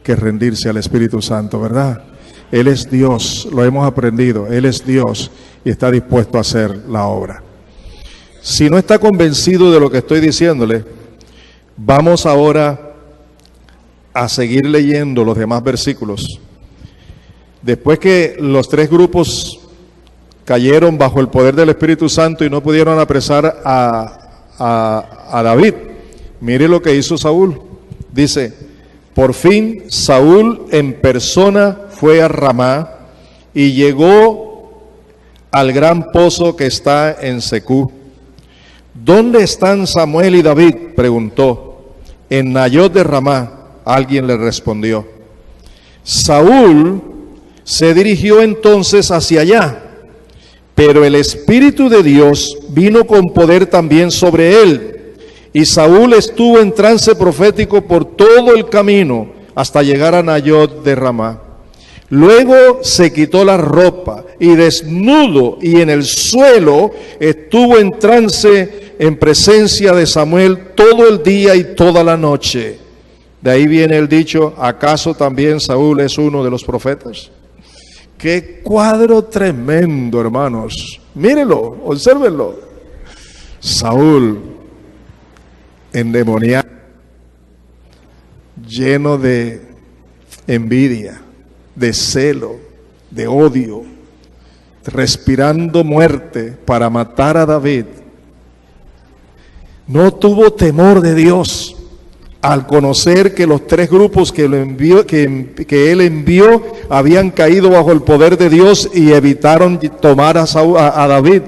que rendirse al Espíritu Santo, ¿verdad? Él es Dios, lo hemos aprendido, Él es Dios y está dispuesto a hacer la obra. Si no está convencido de lo que estoy diciéndole, vamos ahora a seguir leyendo los demás versículos. Después que los tres grupos cayeron bajo el poder del Espíritu Santo y no pudieron apresar a David, mire lo que hizo Saúl. Dice, por fin Saúl en persona fue a Ramá y llegó al gran pozo que está en Secú. ¿Dónde están Samuel y David?, preguntó. En Nayot de Ramá, alguien le respondió. Saúl se dirigió entonces hacia allá, pero el Espíritu de Dios vino con poder también sobre él, y Saúl estuvo en trance profético por todo el camino hasta llegar a Nayot de Ramá. Luego se quitó la ropa y desnudo y en el suelo estuvo en trance en presencia de Samuel todo el día y toda la noche. De ahí viene el dicho, ¿acaso también Saúl es uno de los profetas? Qué cuadro tremendo, hermanos. Mírenlo, obsérvenlo. Saúl, endemoniado, lleno de envidia, de celo, de odio, respirando muerte para matar a David. No tuvo temor de Dios al conocer que los tres grupos que él envió habían caído bajo el poder de Dios y evitaron tomar a David.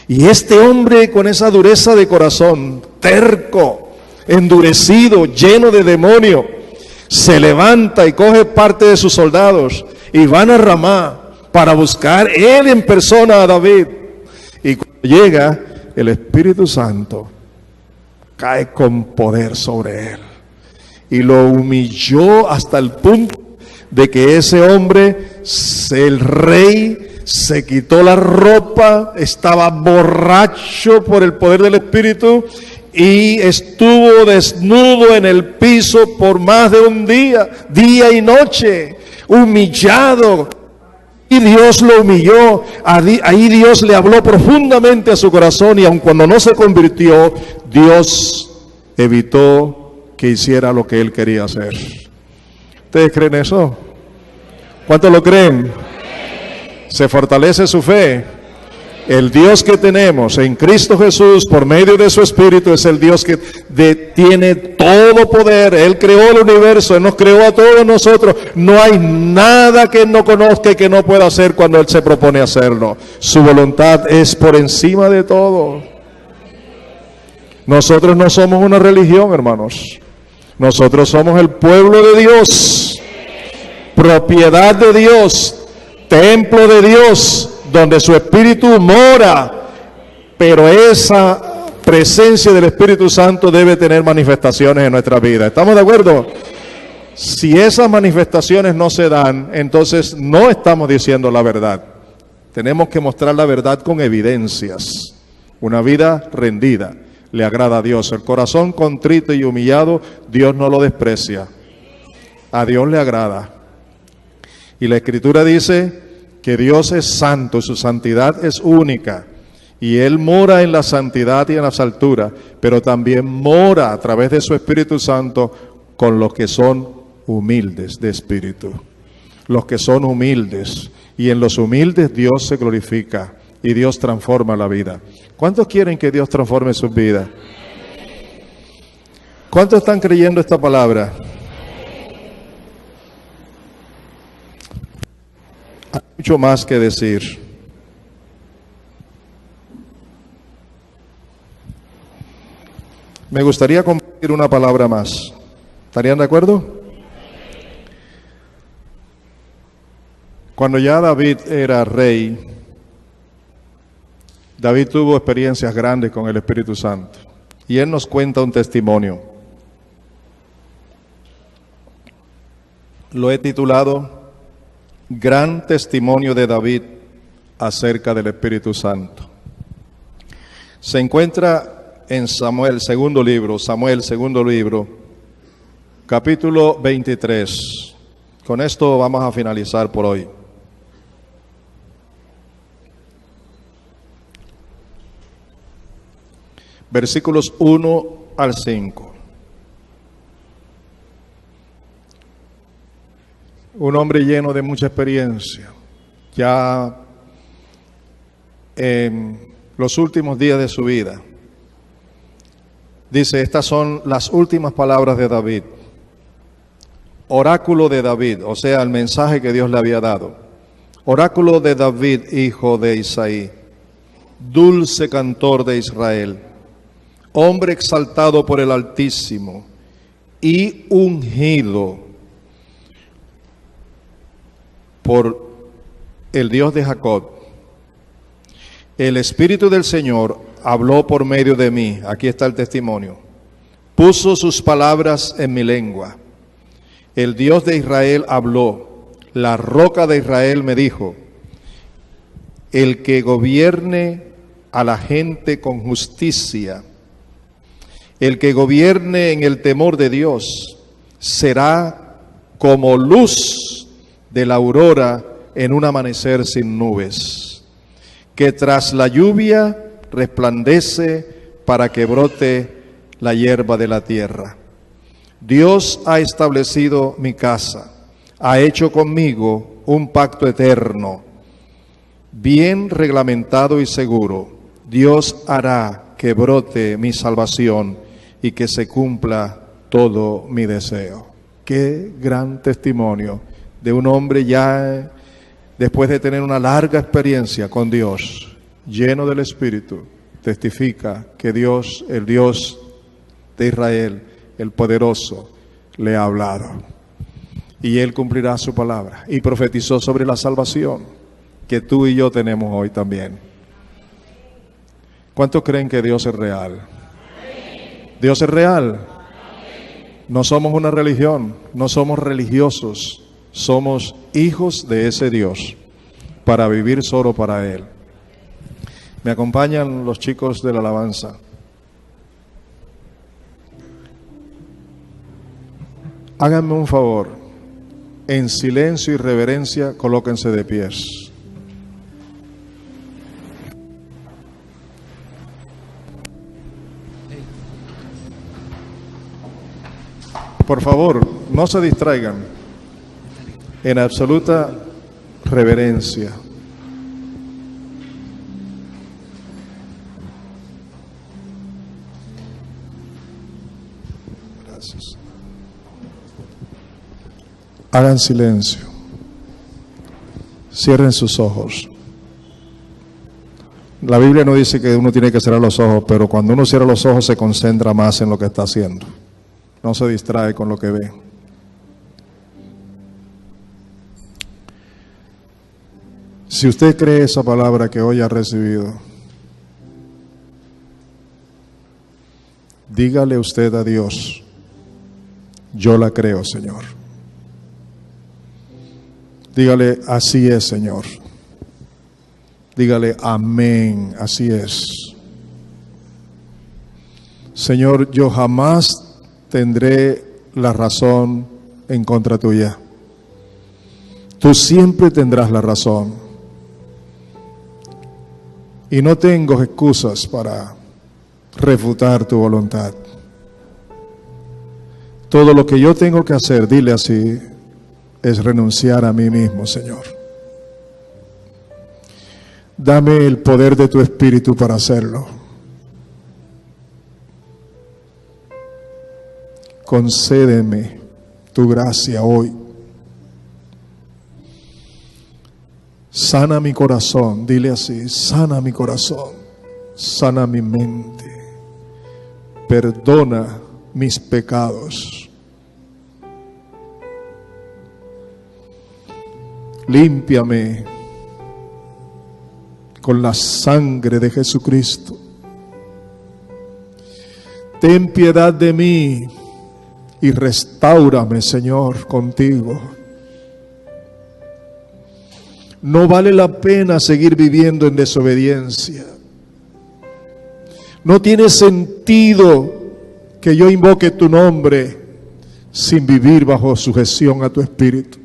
Y este hombre con esa dureza de corazón, terco, endurecido, lleno de demonio, se levanta y coge parte de sus soldados y van a Ramá para buscar él en persona a David. Y cuando llega, el Espíritu Santo cae con poder sobre él y lo humilló hasta el punto de que ese hombre, el rey, se quitó la ropa, estaba borracho por el poder del Espíritu y estuvo desnudo en el piso por más de un día, día y noche, humillado. Y Dios lo humilló, ahí Dios le habló profundamente a su corazón y aun cuando no se convirtió, Dios evitó que hiciera lo que él quería hacer. ¿Ustedes creen eso? ¿Cuántos lo creen? ¿Se fortalece su fe? El Dios que tenemos en Cristo Jesús por medio de su Espíritu es el Dios que tiene todo poder. Él creó el universo, Él nos creó a todos nosotros. No hay nada que Él no conozca y que no pueda hacer cuando Él se propone hacerlo. Su voluntad es por encima de todo. Nosotros no somos una religión, hermanos. Nosotros somos el pueblo de Dios, propiedad de Dios, templo de Dios, donde su Espíritu mora, pero esa presencia del Espíritu Santo debe tener manifestaciones en nuestra vida. ¿Estamos de acuerdo? Si esas manifestaciones no se dan, entonces no estamos diciendo la verdad. Tenemos que mostrar la verdad con evidencias. Una vida rendida le agrada a Dios. El corazón contrito y humillado, Dios no lo desprecia. A Dios le agrada. Y la Escritura dice que Dios es santo, su santidad es única, y Él mora en la santidad y en las alturas, pero también mora a través de su Espíritu Santo con los que son humildes de espíritu, los que son humildes, y en los humildes Dios se glorifica y Dios transforma la vida. ¿Cuántos quieren que Dios transforme sus vidas? ¿Cuántos están creyendo esta palabra? Hay mucho más que decir. Me gustaría compartir una palabra más. ¿Estarían de acuerdo? Cuando ya David era rey, David tuvo experiencias grandes con el Espíritu Santo. Y él nos cuenta un testimonio. Lo he titulado Gran Testimonio de David acerca del Espíritu Santo. Se encuentra en Samuel, segundo libro, capítulo 23. Con esto vamos a finalizar por hoy. Versículos 1 al 5. Un hombre lleno de mucha experiencia, ya en los últimos días de su vida. Dice, estas son las últimas palabras de David. Oráculo de David, o sea, el mensaje que Dios le había dado. Oráculo de David, hijo de Isaí, dulce cantor de Israel, hombre exaltado por el Altísimo y ungido por el Dios de Jacob. El Espíritu del Señor habló por medio de mí. Aquí está el testimonio. Puso sus palabras en mi lengua. El Dios de Israel habló. La roca de Israel me dijo: el que gobierne a la gente con justicia, el que gobierne en el temor de Dios, será como luz de la aurora en un amanecer sin nubes, que tras la lluvia resplandece para que brote la hierba de la tierra. Dios ha establecido mi casa, ha hecho conmigo un pacto eterno, bien reglamentado y seguro. Dios hará que brote mi salvación y que se cumpla todo mi deseo. Qué gran testimonio de un hombre ya después de tener una larga experiencia con Dios, lleno del Espíritu, testifica que Dios, el Dios de Israel, el poderoso, le ha hablado. Y Él cumplirá su palabra. Y profetizó sobre la salvación que tú y yo tenemos hoy también. ¿Cuántos creen que Dios es real? Dios es real. No somos una religión, no somos religiosos. Somos hijos de ese Dios para vivir solo para Él. Me acompañan los chicos de la alabanza. Háganme un favor, en silencio y reverencia, colóquense de pies. Por favor, no se distraigan. En absoluta reverencia. Gracias. Hagan silencio. Cierren sus ojos. La Biblia no dice que uno tiene que cerrar los ojos, pero cuando uno cierra los ojos se concentra más en lo que está haciendo. No se distrae con lo que ve. Si usted cree esa palabra que hoy ha recibido, dígale usted a Dios: yo la creo, Señor. Dígale: así es, Señor. Dígale: amén, así es. Señor, yo jamás tendré la razón en contra tuya. Tú siempre tendrás la razón. Y no tengo excusas para refutar tu voluntad. Todo lo que yo tengo que hacer, dile así, es renunciar a mí mismo, Señor. Dame el poder de tu Espíritu para hacerlo. Concédeme tu gracia hoy. Sana mi corazón, dile así, sana mi corazón, sana mi mente, perdona mis pecados. Límpiame con la sangre de Jesucristo. Ten piedad de mí y restáurame, Señor, contigo. No vale la pena seguir viviendo en desobediencia. No tiene sentido que yo invoque tu nombre sin vivir bajo sujeción a tu Espíritu.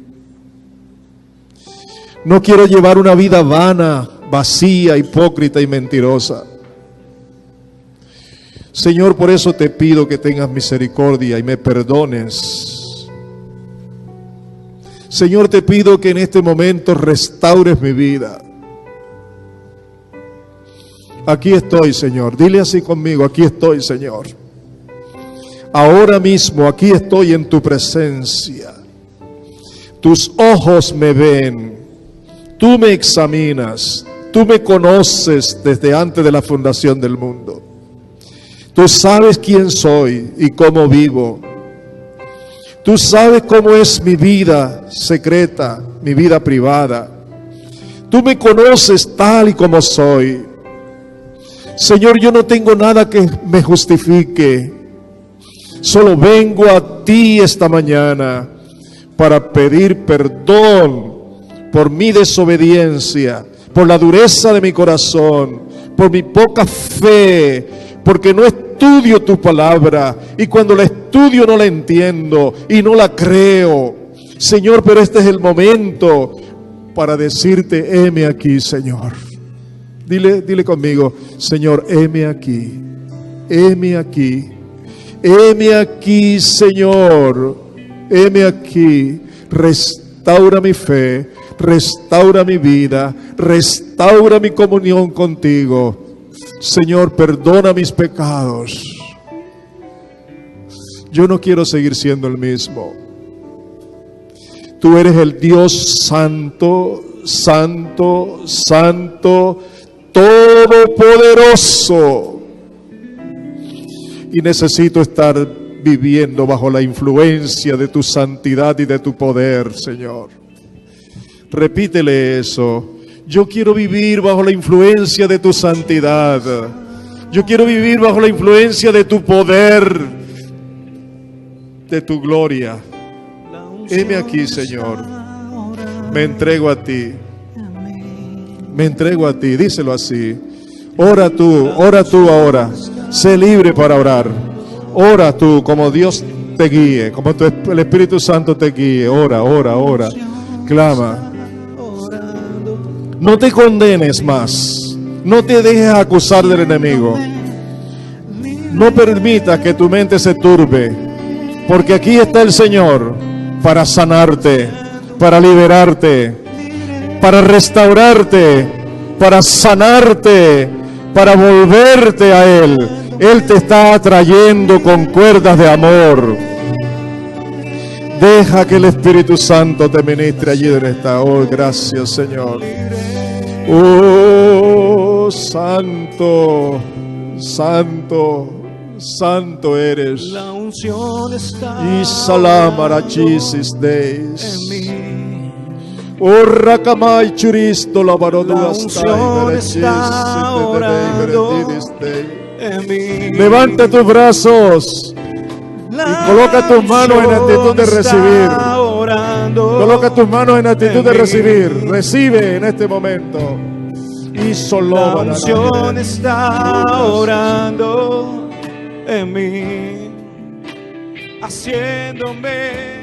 No quiero llevar una vida vana, vacía, hipócrita y mentirosa. Señor, por eso te pido que tengas misericordia y me perdones. Señor, te pido que en este momento restaures mi vida. Aquí estoy, Señor. Dile así conmigo, aquí estoy, Señor. Ahora mismo, aquí estoy en tu presencia. Tus ojos me ven. Tú me examinas. Tú me conoces desde antes de la fundación del mundo. Tú sabes quién soy y cómo vivo. Tú sabes cómo es mi vida secreta, mi vida privada. Tú me conoces tal y como soy. Señor, yo no tengo nada que me justifique. Solo vengo a ti esta mañana para pedir perdón por mi desobediencia, por la dureza de mi corazón, por mi poca fe, porque no estudio tu palabra y cuando la estudio no la entiendo y no la creo. Señor, pero este es el momento para decirte, heme aquí, Señor. Dile conmigo, Señor, heme aquí, heme aquí, heme aquí, Señor, heme aquí. Restaura mi fe, restaura mi vida, restaura mi comunión contigo. Señor, perdona mis pecados. Yo no quiero seguir siendo el mismo. Tú eres el Dios santo, santo, santo, todopoderoso. Y necesito estar viviendo bajo la influencia de tu santidad y de tu poder, Señor. Repítele eso. Yo quiero vivir bajo la influencia de tu santidad. Yo quiero vivir bajo la influencia de tu poder, de tu gloria. Heme aquí, Señor. Me entrego a ti. Me entrego a ti. Díselo así. Ora tú ahora. Sé libre para orar. Ora tú como Dios te guíe, como el Espíritu Santo te guíe. Ora. Clama. No te condenes más. No te dejes acusar del enemigo. No permitas que tu mente se turbe. Porque aquí está el Señor para sanarte, para liberarte, para restaurarte, para sanarte, para volverte a Él. Él te está atrayendo con cuerdas de amor. Deja que el Espíritu Santo te ministre allí donde está. Oh, gracias, Señor. Oh, santo, santo, santo eres. La unción está Y salamarachisis deis. en mí. Oh, rakamai churisto la La baroduas unción está orando en mí. Levanta tus brazos y coloca tus manos en actitud de recibir. Coloca tus manos en actitud de recibir. Recibe en este momento. Y solo la unción está orando en mí, haciéndome